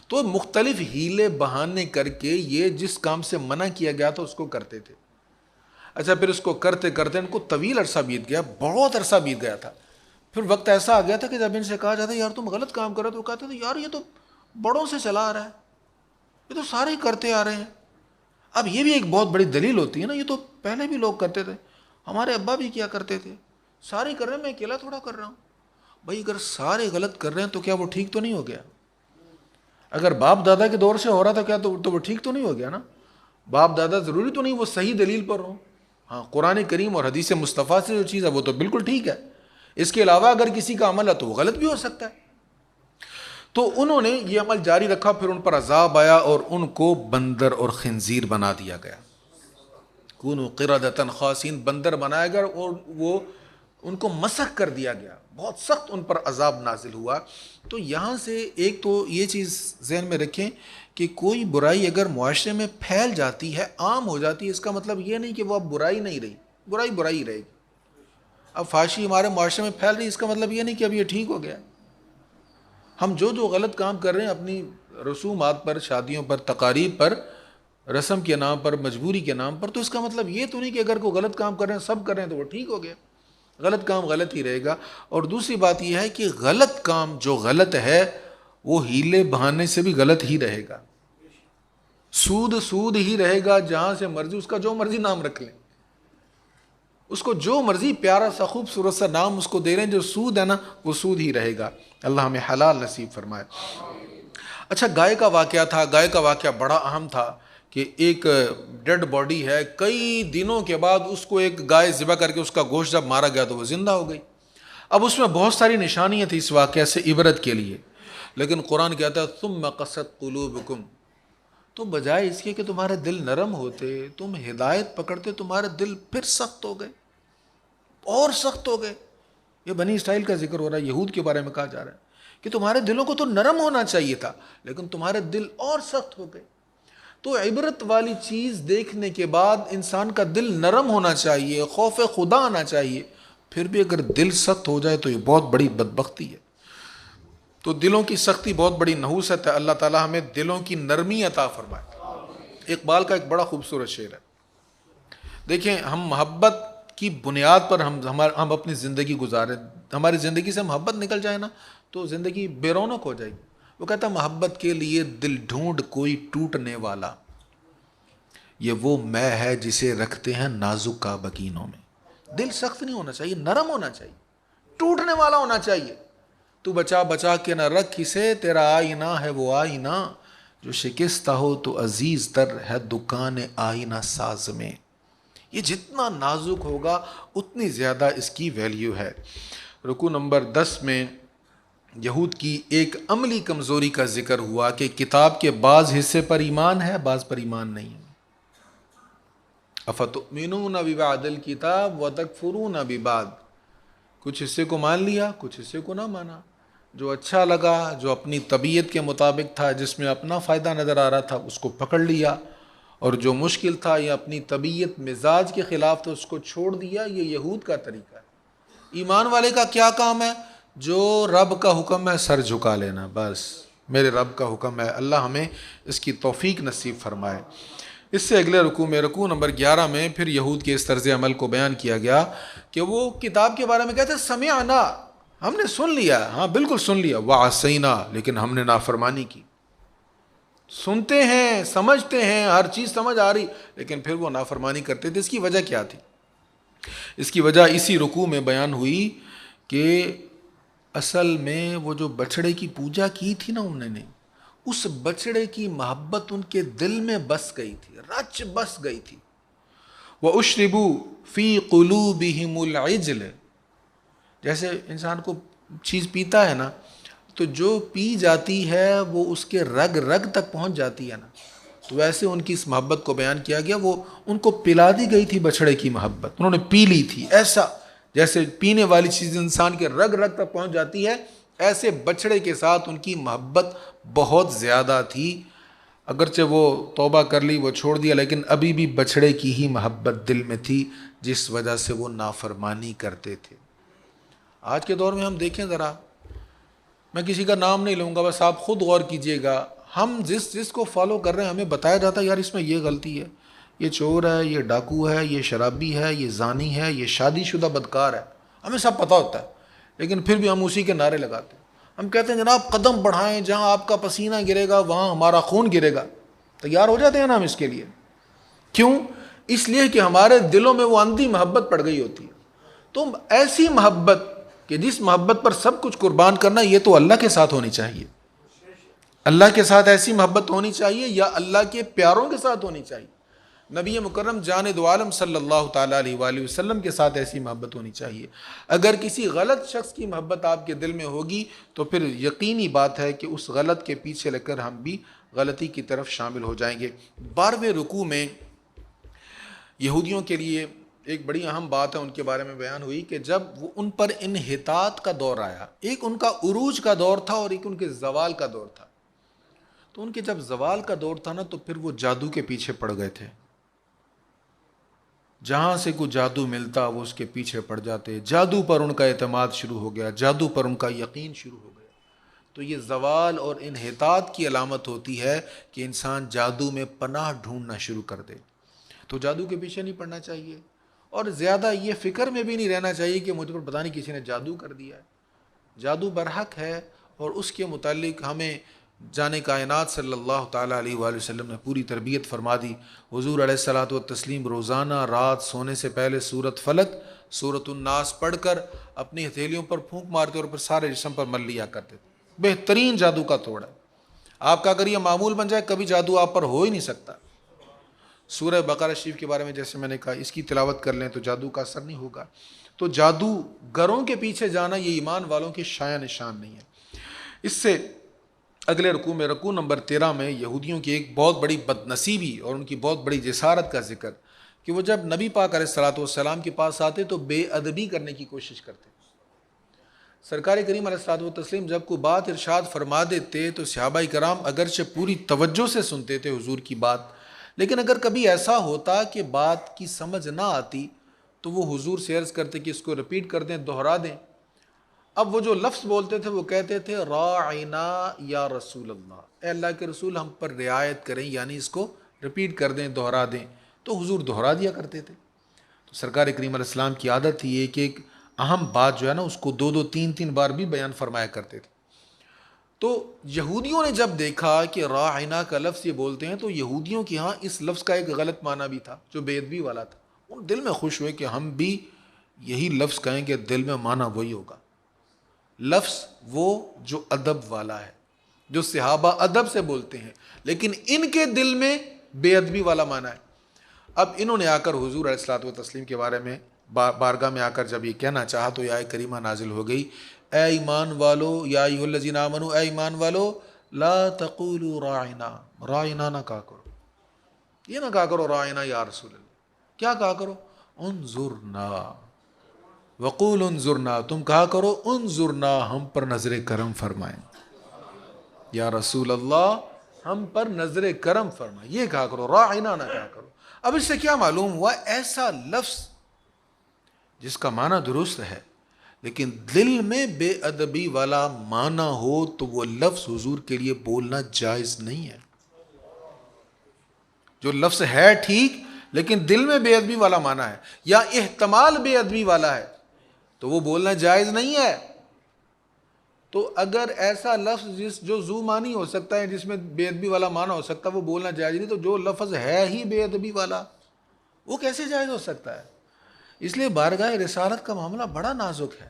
تو مختلف ہیلے بہانے کر کے یہ جس کام سے منع کیا گیا تھا اس کو کرتے تھے۔ اچھا پھر اس کو کرتے کرتے ان کو طویل عرصہ بیت گیا، بہت عرصہ بیت گیا تھا، پھر وقت ایسا آ گیا تھا کہ جب ان سے کہا جاتا یار تم غلط کام کرو، تو کہتے تھے یار یہ تو بڑوں سے چلا آ رہا ہے، یہ تو سارے ہی کرتے آ رہے ہیں۔ اب یہ بھی ایک بہت بڑی دلیل ہوتی ہے نا، یہ تو پہلے بھی لوگ کرتے تھے، ہمارے ابا بھی کیا کرتے تھے، سارے کر رہے ہیں، میں اکیلا تھوڑا کر رہا ہوں۔ بھائی اگر سارے غلط کر رہے ہیں تو کیا وہ ٹھیک تو نہیں ہو گیا؟ اگر باپ دادا کے دور سے ہو رہا تھا کیا تو وہ ٹھیک تو نہیں ہو گیا نا؟ باپ دادا ضروری تو نہیں وہ صحیح دلیل پر ہوں، ہاں قرآن کریم اور حدیث مصطفیٰ سے جو چیز ہے وہ تو بالکل ٹھیک ہے، اس کے علاوہ اگر کسی کا عمل ہے تو وہ غلط بھی ہو سکتا ہے۔ تو انہوں نے یہ عمل جاری رکھا، پھر ان پر عذاب آیا اور ان کو بندر اور خنزیر بنا دیا گیا، کونوا قردۃ خاسئین، بندر بنایا گیا اور وہ ان کو مسخ کر دیا گیا، بہت سخت ان پر عذاب نازل ہوا۔ تو یہاں سے ایک تو یہ چیز ذہن میں رکھیں کہ کوئی برائی اگر معاشرے میں پھیل جاتی ہے، عام ہو جاتی ہے، اس کا مطلب یہ نہیں کہ وہ اب برائی نہیں رہی، برائی برائی رہے گی۔ اب فحاشی ہمارے معاشرے میں پھیل رہی، اس کا مطلب یہ نہیں کہ اب یہ ٹھیک ہو گیا۔ ہم جو غلط کام کر رہے ہیں اپنی رسومات پر، شادیوں پر، تقاریب پر، رسم کے نام پر، مجبوری کے نام پر، تو اس کا مطلب یہ تو نہیں کہ اگر کوئی غلط کام کر رہے ہیں سب کر رہے ہیں تو وہ ٹھیک ہو گیا، غلط کام غلط ہی رہے گا۔ اور دوسری بات یہ ہے کہ غلط کام جو غلط ہے وہ ہیلے بہانے سے بھی غلط ہی رہے گا، سود ہی رہے گا، جہاں سے مرضی اس کا جو مرضی نام رکھ لیں، اس کو جو مرضی پیارا سا خوبصورت سا نام اس کو دے رہے ہیں، جو سود ہے نا وہ سود ہی رہے گا۔ اللہ ہمیں حلال نصیب فرمائے۔ اچھا گائے کا واقعہ تھا، گائے کا واقعہ بڑا اہم تھا کہ ایک ڈیڈ باڈی ہے، کئی دنوں کے بعد اس کو ایک گائے ذبح کر کے اس کا گوشت جب مارا گیا تو وہ زندہ ہو گئی۔ اب اس میں بہت ساری نشانیاں تھیں اس واقعہ سے عبرت کے لیے، لیکن قرآن کہتا ہے ثم قست قلوبکم، تو بجائے اس کے کہ تمہارے دل نرم ہوتے، تم ہدایت پکڑتے، تمہارے دل پھر سخت ہو گئے اور سخت ہو گئے۔ یہ بنی اسرائیل کا ذکر ہو رہا ہے، یہود کے بارے میں کہا جا رہا ہے کہ تمہارے دلوں کو تو نرم ہونا چاہیے تھا لیکن تمہارے دل اور سخت ہو گئے۔ تو عبرت والی چیز دیکھنے کے بعد انسان کا دل نرم ہونا چاہیے، خوف خدا آنا چاہیے، پھر بھی اگر دل سخت ہو جائے تو یہ بہت بڑی بدبختی ہے. تو دلوں کی سختی بہت بڑی نحوست ہے. اللہ تعالیٰ ہمیں دلوں کی نرمی عطا فرمائے. اقبال کا ایک بڑا خوبصورت شعر ہے. دیکھیں ہم محبت کی بنیاد پر ہم اپنی زندگی گزارے. ہماری زندگی سے محبت نکل جائے نا تو زندگی بے رونق ہو جائے گی. وہ کہتا ہے محبت کے لیے دل ڈھونڈ کوئی ٹوٹنے والا، یہ وہ میں ہے جسے رکھتے ہیں نازک کا بکینوں میں. دل سخت نہیں ہونا چاہیے، نرم ہونا چاہیے، ٹوٹنے والا ہونا چاہیے. تو بچا بچا کے نہ رکھ اسے، تیرا آئینہ ہے وہ آئینہ، جو شکستہ ہو تو عزیز تر ہے دکان آئینہ ساز میں. یہ جتنا نازک ہوگا اتنی زیادہ اس کی ویلیو ہے. رکوع نمبر 10 میں یہود کی ایک عملی کمزوری کا ذکر ہوا کہ کتاب کے بعض حصے پر ایمان ہے، بعض پر ایمان نہیں ہے. افتؤمنون ببعض الکتاب وتکفرون ببعض، کچھ حصے کو مان لیا، کچھ حصے کو نہ مانا. جو اچھا لگا، جو اپنی طبیعت کے مطابق تھا، جس میں اپنا فائدہ نظر آ رہا تھا، اس کو پکڑ لیا، اور جو مشکل تھا یا اپنی طبیعت مزاج کے خلاف تھا اس کو چھوڑ دیا. یہ یہود کا طریقہ ہے. ایمان والے کا کیا کام ہے؟ جو رب کا حکم ہے سر جھکا لینا، بس میرے رب کا حکم ہے. اللہ ہمیں اس کی توفیق نصیب فرمائے. اس سے اگلے رکوع میں، رکوع نمبر 11 میں، پھر یہود کے اس طرز عمل کو بیان کیا گیا کہ وہ کتاب کے بارے میں کہتے ہیں سمعنا، ہم نے سن لیا، ہاں بالکل سن لیا، وعصینا، لیکن ہم نے نافرمانی کی. سنتے ہیں، سمجھتے ہیں، ہر چیز سمجھ آ رہی، لیکن پھر وہ نافرمانی کرتے تھے. اس کی وجہ کیا تھی؟ اس کی وجہ اسی رکوع میں بیان ہوئی کہ اصل میں وہ جو بچڑے کی پوجا کی تھی نا انہوں نے، اس بچڑے کی محبت ان کے دل میں بس گئی تھی، رچ بس گئی تھی. وَأُشْرِبُوا فِي قُلُوبِهِمُ الْعِجْلَ، جیسے انسان کو چیز پیتا ہے نا تو جو پی جاتی ہے وہ اس کے رگ رگ تک پہنچ جاتی ہے نا، تو ویسے ان کی اس محبت کو بیان کیا گیا. وہ ان کو پلا دی گئی تھی بچڑے کی محبت، انہوں نے پی لی تھی. ایسا جیسے پینے والی چیز انسان کے رگ رگ تک پہنچ جاتی ہے، ایسے بچڑے کے ساتھ ان کی محبت بہت زیادہ تھی. اگرچہ وہ توبہ کر لی، وہ چھوڑ دیا، لیکن ابھی بھی بچڑے کی ہی محبت دل میں تھی، جس وجہ سے وہ نافرمانی کرتے تھے. آج کے دور میں ہم دیکھیں ذرا، میں کسی کا نام نہیں لوں گا، بس آپ خود غور کیجئے گا. ہم جس کو فالو کر رہے ہیں ہمیں بتایا جاتا ہے یار اس میں یہ غلطی ہے، یہ چور ہے، یہ ڈاکو ہے، یہ شرابی ہے، یہ زانی ہے، یہ شادی شدہ بدکار ہے. ہمیں سب پتہ ہوتا ہے، لیکن پھر بھی ہم اسی کے نعرے لگاتے ہیں. ہم کہتے ہیں جناب قدم بڑھائیں، جہاں آپ کا پسینہ گرے گا وہاں ہمارا خون گرے گا. تیار ہو جاتے ہیں نا ہم اس کے لیے. کیوں؟ اس لیے کہ ہمارے دلوں میں وہ اندھی محبت پڑ گئی ہوتی ہے. تو ایسی محبت کہ جس محبت پر سب کچھ قربان کرنا، یہ تو اللہ کے ساتھ ہونی چاہیے. اللہ کے ساتھ ایسی محبت ہونی چاہیے یا اللہ کے پیاروں کے ساتھ ہونی چاہیے. نبی مکرم جان دو عالم صلی اللہ تعالیٰ علیہ وآلہ وسلم کے ساتھ ایسی محبت ہونی چاہیے. اگر کسی غلط شخص کی محبت آپ کے دل میں ہوگی تو پھر یقینی بات ہے کہ اس غلط کے پیچھے لگ کر ہم بھی غلطی کی طرف شامل ہو جائیں گے. 12ویں رکوع میں یہودیوں کے لیے ایک بڑی اہم بات ہے، ان کے بارے میں بیان ہوئی کہ جب وہ ان پر انحطاط کا دور آیا، ایک ان کا عروج کا دور تھا اور ایک ان کے زوال کا دور تھا. تو ان کے جب زوال کا دور تھا نا تو پھر وہ جادو کے پیچھے پڑ گئے تھے. جہاں سے کوئی جادو ملتا وہ اس کے پیچھے پڑ جاتے. جادو پر ان کا اعتماد شروع ہو گیا، جادو پر ان کا یقین شروع ہو گیا. تو یہ زوال اور انحطاط کی علامت ہوتی ہے کہ انسان جادو میں پناہ ڈھونڈنا شروع کر دے. تو جادو کے پیچھے نہیں پڑنا چاہیے، اور زیادہ یہ فکر میں بھی نہیں رہنا چاہیے کہ مجھ پر پتہ نہیں کسی نے جادو کر دیا ہے. جادو برحق ہے، اور اس کے متعلق ہمیں جان کائنات صلی اللہ تعالیٰ علیہ وآلہ وسلم نے پوری تربیت فرما دی. حضور علیہ الصلاۃ والتسلیم روزانہ رات سونے سے پہلے سورۃ فلق، سورۃ الناس پڑھ کر اپنی ہتھیلیوں پر پھونک مارتے اور پھر سارے جسم پر مل لیا کرتے تھے. بہترین جادو کا توڑ ہے. آپ کا اگر یہ معمول بن جائے کبھی جادو آپ پر ہو ہی نہیں سکتا. سورہ بقرہ شریف کے بارے میں جیسے میں نے کہا، اس کی تلاوت کر لیں تو جادو کا اثر نہیں ہوگا. تو جادو گروں کے پیچھے جانا یہ ایمان والوں کی شایع نشان نہیں ہے. اس سے اگلے رکوع میں، رکوع نمبر 13 میں، یہودیوں کی ایک بہت بڑی بدنصیبی اور ان کی بہت بڑی جسارت کا ذکر کہ وہ جب نبی پاک علیہ الصلاۃ والسلام کے پاس آتے تو بے ادبی کرنے کی کوشش کرتے. سرکار کریم علیہ الصلاۃ والتسلیم جب کوئی بات ارشاد فرما دیتے تو صحابہ کرام اگرچہ پوری توجہ سے سنتے تھے حضور کی بات، لیکن اگر کبھی ایسا ہوتا کہ بات کی سمجھ نہ آتی تو وہ حضور سے عرض کرتے کہ اس کو رپیٹ کر دیں، دہرا دیں۔ اب وہ جو لفظ بولتے تھے وہ کہتے تھے راعنا یا رسول اللہ، اے اللہ کے رسول ہم پر رعایت کریں، یعنی اس کو رپیٹ کر دیں، دہرا دیں۔ تو حضور دہرا دیا کرتے تھے۔ تو سرکار کریم علیہ السلام کی عادت تھی یہ کہ ایک اہم بات جو ہے نا اس کو 2 2 3 3 بار بھی بیان فرمایا کرتے تھے۔ تو یہودیوں نے جب دیکھا کہ راعنا کا لفظ یہ بولتے ہیں، تو یہودیوں کے ہاں اس لفظ کا ایک غلط معنی بھی تھا جو بے ادبی والا تھا۔ ان دل میں خوش ہوئے کہ ہم بھی یہی لفظ کہیں کہ دل میں معنی وہی ہوگا، لفظ وہ جو ادب والا ہے، جو صحابہ ادب سے بولتے ہیں، لیکن ان کے دل میں بے ادبی والا معنی ہے۔ اب انہوں نے آ کر حضور علیہ الصلوۃ والتسلیم کے بارے میں بارگاہ میں آ کر جب یہ کہنا چاہا تو یہ آیت کریمہ نازل ہو گئی، اے ایمان والو یا ایھا الذین آمنو، اے ایمان والو لا تقولوا راعنا، راعنا نہ کہا کرو، یہ نہ کہا کرو راعنا یا رسول اللہ، کیا کہا کرو؟ انظرنا، وقول انظرنا، تم کہا کرو انظرنا، ہم پر نظر کرم فرمائیں، یا رسول اللہ ہم پر نظر کرم فرمائیں، یہ کہا کرو، راعنا نہ کہا کرو۔ اب اس سے کیا معلوم ہوا؟ ایسا لفظ جس کا معنی درست ہے لیکن دل میں بے ادبی والا معنی ہو تو وہ لفظ حضور کے لیے بولنا جائز نہیں ہے۔ جو لفظ ہے ٹھیک لیکن دل میں بے ادبی والا معنی ہے یا احتمال بے ادبی والا ہے تو وہ بولنا جائز نہیں ہے۔ تو اگر ایسا لفظ جو ذو معنی ہو سکتا ہے، جس میں بے ادبی والا معنی ہو سکتا ہے، وہ بولنا جائز نہیں، تو جو لفظ ہے ہی بے ادبی والا وہ کیسے جائز ہو سکتا ہے؟ اس لیے بارگاہ رسالت کا معاملہ بڑا نازک ہے،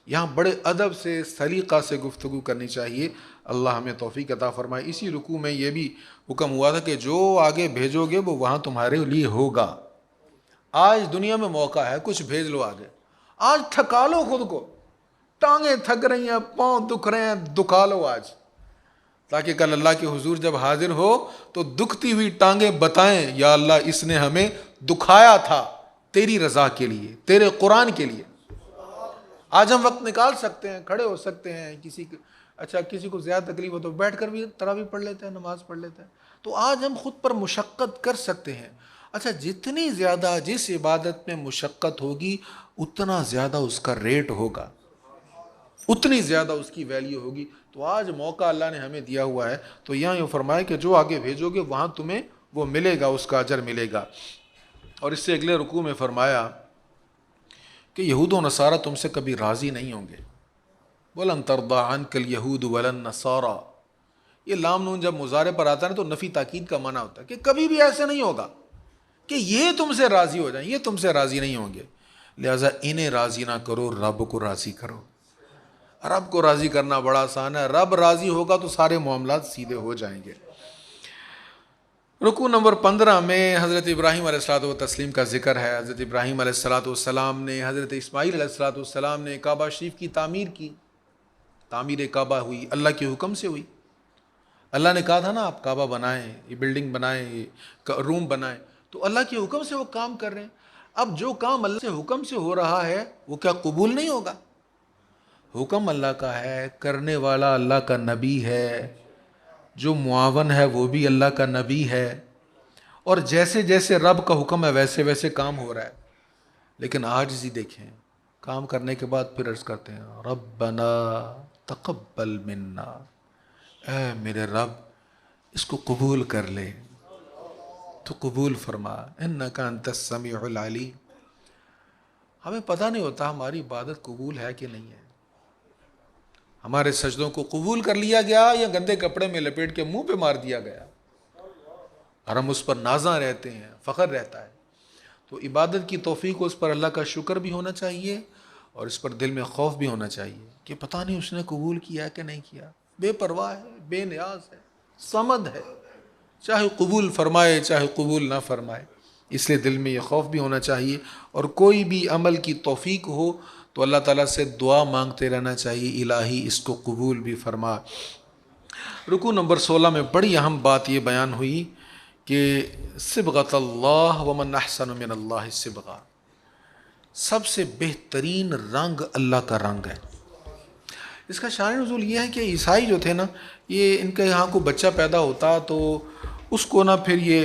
یہاں بڑے ادب سے سلیقہ سے گفتگو کرنی چاہیے۔ اللہ ہمیں توفیق عطا فرمائے۔ اسی رکوع میں یہ بھی حکم ہوا تھا کہ جو آگے بھیجو گے وہ وہاں تمہارے لیے ہوگا۔ آج دنیا میں موقع ہے، کچھ بھیج لو آگے، آج تھکا لو خود کو، ٹانگیں تھک رہی ہیں، پاؤں دکھ رہے ہیں، دکھا لو آج، تاکہ کل اللہ کے حضور جب حاضر ہو تو دکھتی ہوئی ٹانگیں بتائیں یا اللہ اس نے ہمیں دکھایا تھا تیری رضا کے لیے، تیرے قرآن کے لیے۔ آج ہم وقت نکال سکتے ہیں، کھڑے ہو سکتے ہیں، کسی کو زیادہ تکلیف ہو تو بیٹھ کر بھی تراویح پڑھ لیتے ہیں، نماز پڑھ لیتے ہیں۔ تو آج ہم خود پر مشقت کر سکتے ہیں۔ اچھا، جتنی زیادہ جس عبادت میں مشقت ہوگی اتنا زیادہ اس کا ریٹ ہوگا، اتنی زیادہ اس کی ویلیو ہوگی۔ تو آج موقع اللہ نے ہمیں دیا ہوا ہے، تو یہاں یہ فرمایا کہ جو آگے بھیجو گے وہاں تمہیں وہ ملے گا، اس کا اجر ملے گا۔ اور اس سے اگلے رکوع میں فرمایا کہ یہود و نصارہ تم سے کبھی راضی نہیں ہوں گے۔ وَلَن تَرْضَىٰ عَنْكَ الْيَهُودُ وَلَا النَّصَارَىٰ، یہ لام نون جب مضارع پر آتا ہے تو نفی تاکید کا معنی ہوتا ہے کہ کبھی بھی ایسے نہیں ہوگا کہ یہ تم سے راضی ہو جائیں، یہ تم سے راضی نہیں ہوں گے۔ لہٰذا انہیں راضی نہ کرو، رب کو راضی کرو۔ رب کو راضی کرنا بڑا آسان ہے، رب راضی ہوگا تو سارے معاملات سیدھے ہو جائیں گے۔ رکوع نمبر 15 میں حضرت ابراہیم علیہ الصلوۃ والتسلیم کا ذکر ہے۔ حضرت ابراہیم علیہ الصلوۃ والسلام نے، حضرت اسماعیل علیہ الصلوۃ والسلام نے کعبہ شریف کی تعمیر کی۔ تعمیر کعبہ ہوئی، اللہ کے حکم سے ہوئی۔ اللہ نے کہا تھا نا آپ کعبہ بنائیں، یہ بلڈنگ بنائیں، یہ روم بنائیں، تو اللہ کے حکم سے وہ کام کر رہے ہیں۔ اب جو کام اللہ سے حکم سے ہو رہا ہے وہ کیا قبول نہیں ہوگا؟ حکم اللہ کا ہے، کرنے والا اللہ کا نبی ہے، جو معاون ہے وہ بھی اللہ کا نبی ہے، اور جیسے جیسے رب کا حکم ہے ویسے ویسے کام ہو رہا ہے۔ لیکن عاجزی دیکھیں، کام کرنے کے بعد پھر عرض کرتے ہیں ربنا تقبل منا، اے میرے رب اس کو قبول کر لے، تو قبول فرما، انک انت السمیع العلیم۔ ہمیں پتہ نہیں ہوتا ہماری عبادت قبول ہے کہ نہیں ہے، ہمارے سجدوں کو قبول کر لیا گیا یا گندے کپڑے میں لپیٹ کے منہ پہ مار دیا گیا، اور ہم اس پر نازاں رہتے ہیں، فخر رہتا ہے۔ تو عبادت کی توفیق کو اس پر اللہ کا شکر بھی ہونا چاہیے اور اس پر دل میں خوف بھی ہونا چاہیے کہ پتہ نہیں اس نے قبول کیا کہ نہیں کیا۔ بے پرواہ ہے، بے نیاز ہے، صمد ہے، چاہے قبول فرمائے چاہے قبول نہ فرمائے۔ اس لیے دل میں یہ خوف بھی ہونا چاہیے، اور کوئی بھی عمل کی توفیق ہو تو اللہ تعالیٰ سے دعا مانگتے رہنا چاہیے، الہی اس کو قبول بھی فرما۔ رکوع نمبر 16 میں بڑی اہم بات یہ بیان ہوئی کہ صبغۃ اللہ ومن احسن من اللہ صبغہ، سب سے بہترین رنگ اللہ کا رنگ ہے۔ اس کا شان نزول یہ ہے کہ عیسائی جو تھے نا، یہ ان کے یہاں کو بچہ پیدا ہوتا تو اس کو نا پھر یہ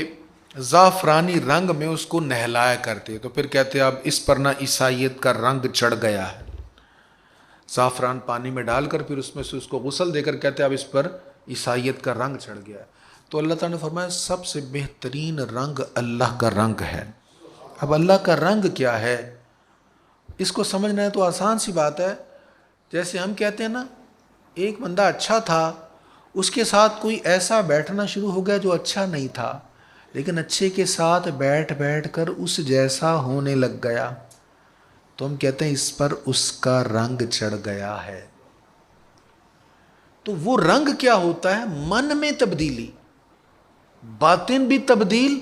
زعفرانی رنگ میں اس کو نہلایا کرتے، تو پھر کہتے اب اس پر نہ عیسائیت کا رنگ چڑھ گیا ہے، زعفران پانی میں ڈال کر پھر اس میں سے اس کو غسل دے کر کہتے اب اس پر عیسائیت کا رنگ چڑھ گیا ہے۔ تو اللہ تعالیٰ نے فرمایا سب سے بہترین رنگ اللہ کا رنگ ہے۔ اب اللہ کا رنگ کیا ہے اس کو سمجھنا ہے تو آسان سی بات ہے، جیسے ہم کہتے ہیں نا ایک بندہ اچھا تھا، اس کے ساتھ کوئی ایسا بیٹھنا شروع ہو گیا جو اچھا نہیں تھا، لیکن اچھے کے ساتھ بیٹھ بیٹھ کر اس جیسا ہونے لگ گیا، تو ہم کہتے ہیں اس پر اس کا رنگ چڑھ گیا ہے۔ تو وہ رنگ کیا ہوتا ہے؟ من میں تبدیلی، باطن بھی تبدیل،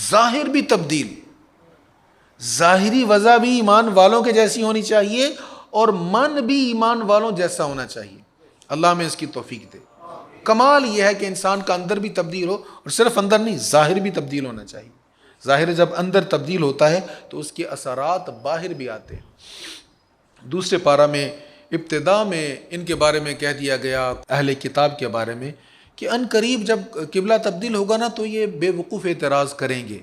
ظاہر بھی تبدیل۔ ظاہری وضع بھی ایمان والوں کے جیسی ہونی چاہیے اور من بھی ایمان والوں جیسا ہونا چاہیے۔ اللہ میں اس کی توفیق دے۔ کمال یہ ہے کہ انسان کا اندر بھی تبدیل ہو، اور صرف اندر نہیں، ظاہر بھی تبدیل ہونا چاہیے۔ ظاہر جب اندر تبدیل ہوتا ہے تو اس کے اثرات باہر بھی آتے ہیں۔ دوسرے پارہ میں ابتدا میں ان کے بارے میں کہہ دیا گیا، اہل کتاب کے بارے میں، کہ ان قریب جب قبلہ تبدیل ہوگا نا تو یہ بے وقوف اعتراض کریں گے۔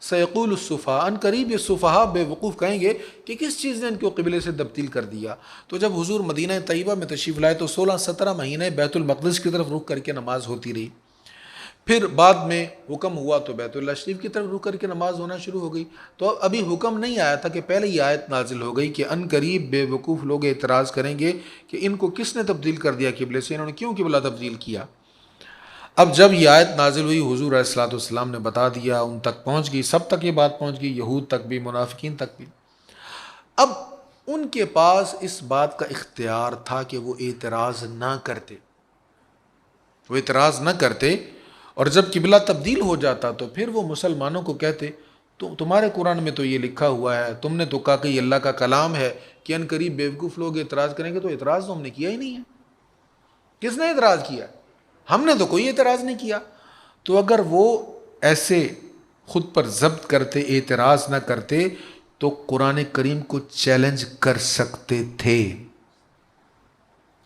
سیقول السفہاء، ان قریب یہ سفہاء بے وقوف کہیں گے کہ کس چیز نے ان کو قبلے سے تبدیل کر دیا۔ تو جب حضور مدینہ طیبہ میں تشریف لائے تو 16-17 مہینے بیت المقدس کی طرف رخ کر کے نماز ہوتی رہی، پھر بعد میں حکم ہوا تو بیت اللہ شریف کی طرف رخ کر کے نماز ہونا شروع ہو گئی۔ تو ابھی حکم نہیں آیا تھا کہ پہلے ہی آیت نازل ہو گئی کہ ان قریب بے وقوف لوگ اعتراض کریں گے کہ ان کو کس نے تبدیل کر دیا قبلے سے، انہوں نے کیوں قبلہ تبدیل کیا۔ اب جب یہ آیت نازل ہوئی حضور علیہ الصلوۃ والسلام نے بتا دیا، ان تک پہنچ گئی، سب تک یہ بات پہنچ گئی، یہود تک بھی، منافقین تک بھی۔ اب ان کے پاس اس بات کا اختیار تھا کہ وہ اعتراض نہ کرتے، وہ اعتراض نہ کرتے، اور جب قبلہ تبدیل ہو جاتا تو پھر وہ مسلمانوں کو کہتے تو تمہارے قرآن میں تو یہ لکھا ہوا ہے، تم نے تو کہا کہ یہ اللہ کا کلام ہے کہ ان قریب بیوقوف لوگ اعتراض کریں گے، تو اعتراض تو ہم نے کیا ہی نہیں ہے۔ کس نے اعتراض کیا؟ ہم نے تو کوئی اعتراض نہیں کیا۔ تو اگر وہ ایسے خود پر ضبط کرتے، اعتراض نہ کرتے، تو قرآن کریم کو چیلنج کر سکتے تھے،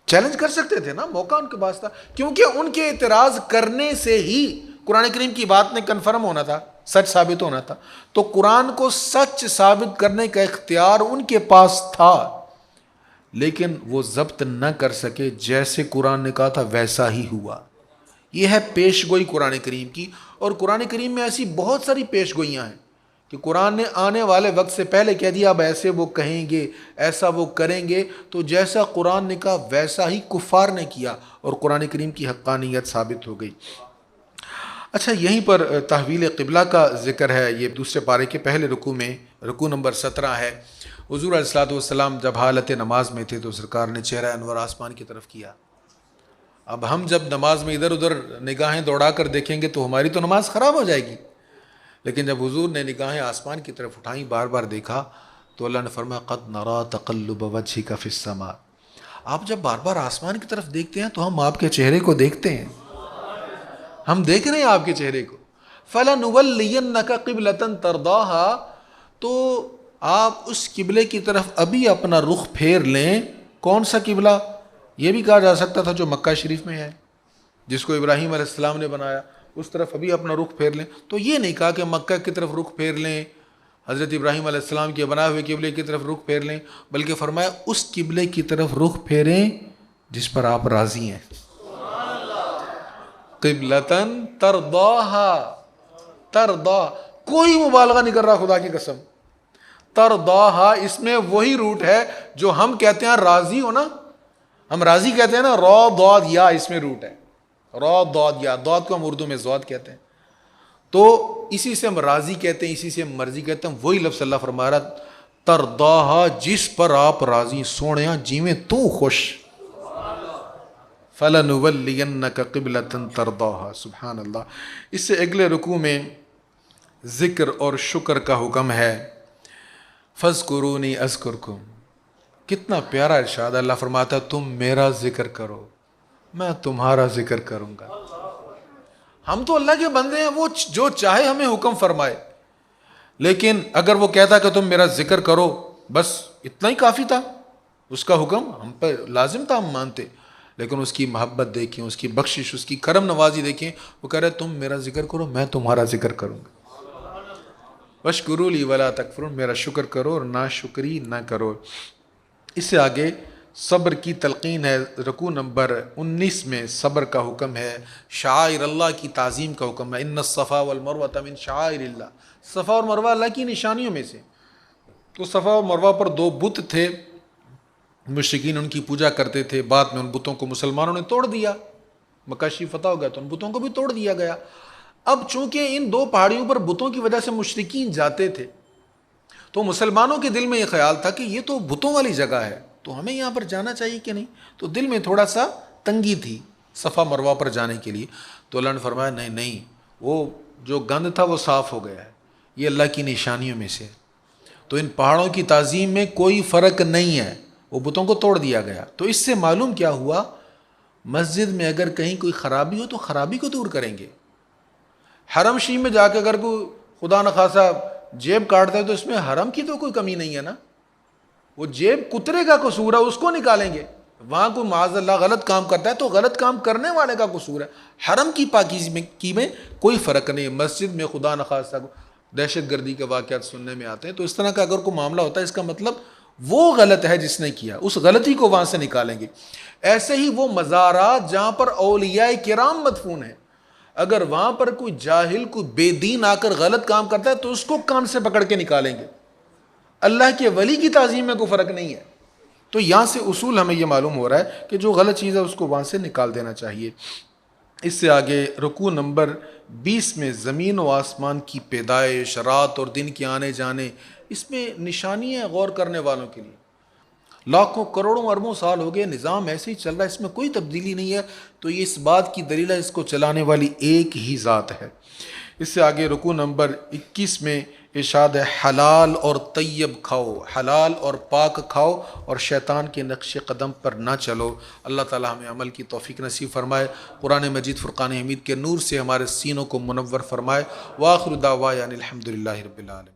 چیلنج کر سکتے تھے نا، موقع ان کے پاس تھا، کیونکہ ان کے اعتراض کرنے سے ہی قرآن کریم کی بات نے کنفرم ہونا تھا، سچ ثابت ہونا تھا۔ تو قرآن کو سچ ثابت کرنے کا اختیار ان کے پاس تھا، لیکن وہ ضبط نہ کر سکے، جیسے قرآن نے کہا تھا ویسا ہی ہوا۔ یہ ہے پیش گوئی قرآن کریم کی، اور قرآن کریم میں ایسی بہت ساری پیش گوئیاں ہیں کہ قرآن نے آنے والے وقت سے پہلے کہہ دیا اب ایسے وہ کہیں گے، ایسا وہ کریں گے، تو جیسا قرآن نے کہا ویسا ہی کفار نے کیا، اور قرآن کریم کی حقانیت ثابت ہو گئی۔ اچھا، یہیں پر تحویل قبلہ کا ذکر ہے، یہ دوسرے پارے کے پہلے رکوع میں، رکوع نمبر 17 ہے۔ حضور علیہ الصلوۃ والسلام جب حالت نماز میں تھے تو سرکار نے چہرہ انور آسمان کی طرف کیا۔ اب ہم جب نماز میں ادھر ادھر نگاہیں دوڑا کر دیکھیں گے تو ہماری تو نماز خراب ہو جائے گی، لیکن جب حضور نے نگاہیں آسمان کی طرف اٹھائیں، بار بار دیکھا، تو اللہ نے فرمایا قد نرا تقلب وجهك فی السماء۔ آپ جب بار بار آسمان کی طرف دیکھتے ہیں تو ہم آپ کے چہرے کو دیکھتے ہیں، ہم دیکھ رہے ہیں آپ کے چہرے کو۔ فَلَنُوَلِّيَنَّكَ قِبْلَةً تَرْضَاهَا، تو آپ اس قبلے کی طرف ابھی اپنا رخ پھیر لیں۔ کون سا قبلہ؟ یہ بھی کہا جا سکتا تھا جو مکہ شریف میں ہے، جس کو ابراہیم علیہ السلام نے بنایا، اس طرف ابھی اپنا رخ پھیر لیں۔ تو یہ نہیں کہا کہ مکہ کی طرف رخ پھیر لیں، حضرت ابراہیم علیہ السلام کے بنائے ہوئے قبلے کی طرف رخ پھیر لیں، بلکہ فرمایا اس قبلے کی طرف رخ پھیریں جس پر آپ راضی ہیں۔ قبلتاً ترضاہا، ترضا، کوئی مبالغہ نہیں کر رہا خدا کی قسم۔ ترضاہا، اس میں وہی روٹ ہے جو ہم کہتے ہیں راضی ہو نا، ہم راضی کہتے ہیں نا، را ضاد یا، اس میں روٹ ہے، را ضاد یا، ضاد کو ہم اردو میں ضاد کہتے ہیں، تو اسی سے ہم راضی کہتے ہیں، اسی سے ہم مرضی کہتے ہیں، وہی لفظ اللہ فرما رہا ترضاہا، جس پر آپ راضی، سونیا جیویں تو خوش۔ فَلَنُوَلِّيَنَّكَ قِبْلَةً تَرْضَاهَا، سبحان اللہ۔ اس سے اگلے رکوع میں ذکر اور شکر کا حکم ہے، فَاذْكُرُونِي أَذْكُرْكُمْ۔ کتنا پیارا ارشاد، اللہ فرماتا ہے تم میرا ذکر کرو، میں تمہارا ذکر کروں گا۔ ہم تو اللہ کے بندے ہیں، وہ جو چاہے ہمیں حکم فرمائے، لیکن اگر وہ کہتا کہ تم میرا ذکر کرو، بس اتنا ہی کافی تھا، اس کا حکم ہم پر لازم تھا، ہم مانتے، لیکن اس کی محبت دیکھیں، اس کی بخشش، اس کی کرم نوازی دیکھیں. وہ کہہ رہے تم میرا ذکر کرو میں تمہارا ذکر کروں گا. وَاشْكُرُوا لِي وَلَا تَكْفُرُونَ، میرا شکر کرو اور ناشکری نہ کرو. اس سے آگے صبر کی تلقین ہے. رکوع نمبر 19 میں صبر کا حکم ہے، شعائر اللہ کی تعظیم کا حکم ہے. ان الصفا والمروۃ من شعائر اللہ، صفا اور مروہ اللہ کی نشانیوں میں سے. تو صفا اور مروہ پر 2 بت تھے، مشرکین ان کی پوجا کرتے تھے. بعد میں ان بتوں کو مسلمانوں نے توڑ دیا، مکہ فتح ہو گیا تو ان بتوں کو بھی توڑ دیا گیا. اب چونکہ ان 2 پہاڑیوں پر بتوں کی وجہ سے مشرکین جاتے تھے، تو مسلمانوں کے دل میں یہ خیال تھا کہ یہ تو بتوں والی جگہ ہے، تو ہمیں یہاں پر جانا چاہیے کہ نہیں. تو دل میں تھوڑا سا تنگی تھی صفا مروہ پر جانے کے لیے. تو اللہ نے فرمایا نہیں نہیں، وہ جو گند تھا وہ صاف ہو گیا ہے، یہ اللہ کی نشانیوں میں سے. تو ان پہاڑوں کی تعظیم میں کوئی فرق نہیں ہے، وہ بتوں کو توڑ دیا گیا. تو اس سے معلوم کیا ہوا، مسجد میں اگر کہیں کوئی خرابی ہو تو خرابی کو دور کریں گے. حرم شریف میں جا کے اگر کوئی خدا نخواستہ جیب کاٹتا ہے تو اس میں حرم کی تو کوئی کمی نہیں ہے نا، وہ جیب کترے کا قصور ہے، اس کو نکالیں گے. وہاں کوئی معاذ اللہ غلط کام کرتا ہے تو غلط کام کرنے والے کا قصور ہے. حرم کی پاکیزگی میں کوئی فرق نہیں. مسجد میں خدا نخواستہ دہشت گردی کے واقعات سننے میں آتے ہیں، تو اس طرح کا اگر کوئی معاملہ ہوتا ہے اس کا مطلب وہ غلط ہے جس نے کیا، اس غلطی کو وہاں سے نکالیں گے. ایسے ہی وہ مزارات جہاں پر اولیاء کرام مدفون ہیں، اگر وہاں پر کوئی جاہل کوئی بے دین آ کر غلط کام کرتا ہے تو اس کو کان سے پکڑ کے نکالیں گے. اللہ کے ولی کی تعظیم میں کوئی فرق نہیں ہے. تو یہاں سے اصول ہمیں یہ معلوم ہو رہا ہے کہ جو غلط چیز ہے اس کو وہاں سے نکال دینا چاہیے. اس سے آگے رکوع نمبر 20 میں زمین و آسمان کی پیدائش، رات اور دن کے آنے جانے، اس میں نشانی ہے غور کرنے والوں کے لیے. لاکھوں کروڑوں اربوں سال ہو گئے نظام ایسے ہی چل رہا ہے، اس میں کوئی تبدیلی نہیں ہے. تو یہ اس بات کی دلیل ہے اس کو چلانے والی ایک ہی ذات ہے. اس سے آگے رکوع نمبر 21 میں ارشاد ہے حلال اور طیب کھاؤ، حلال اور پاک کھاؤ اور شیطان کے نقش قدم پر نہ چلو. اللہ تعالی ہمیں عمل کی توفیق نصیب فرمائے. قرآن مجید فرقان حمید کے نور سے ہمارے سینوں کو منور فرمائے. وآخر دعوانا الحمدللہ رب العالمین.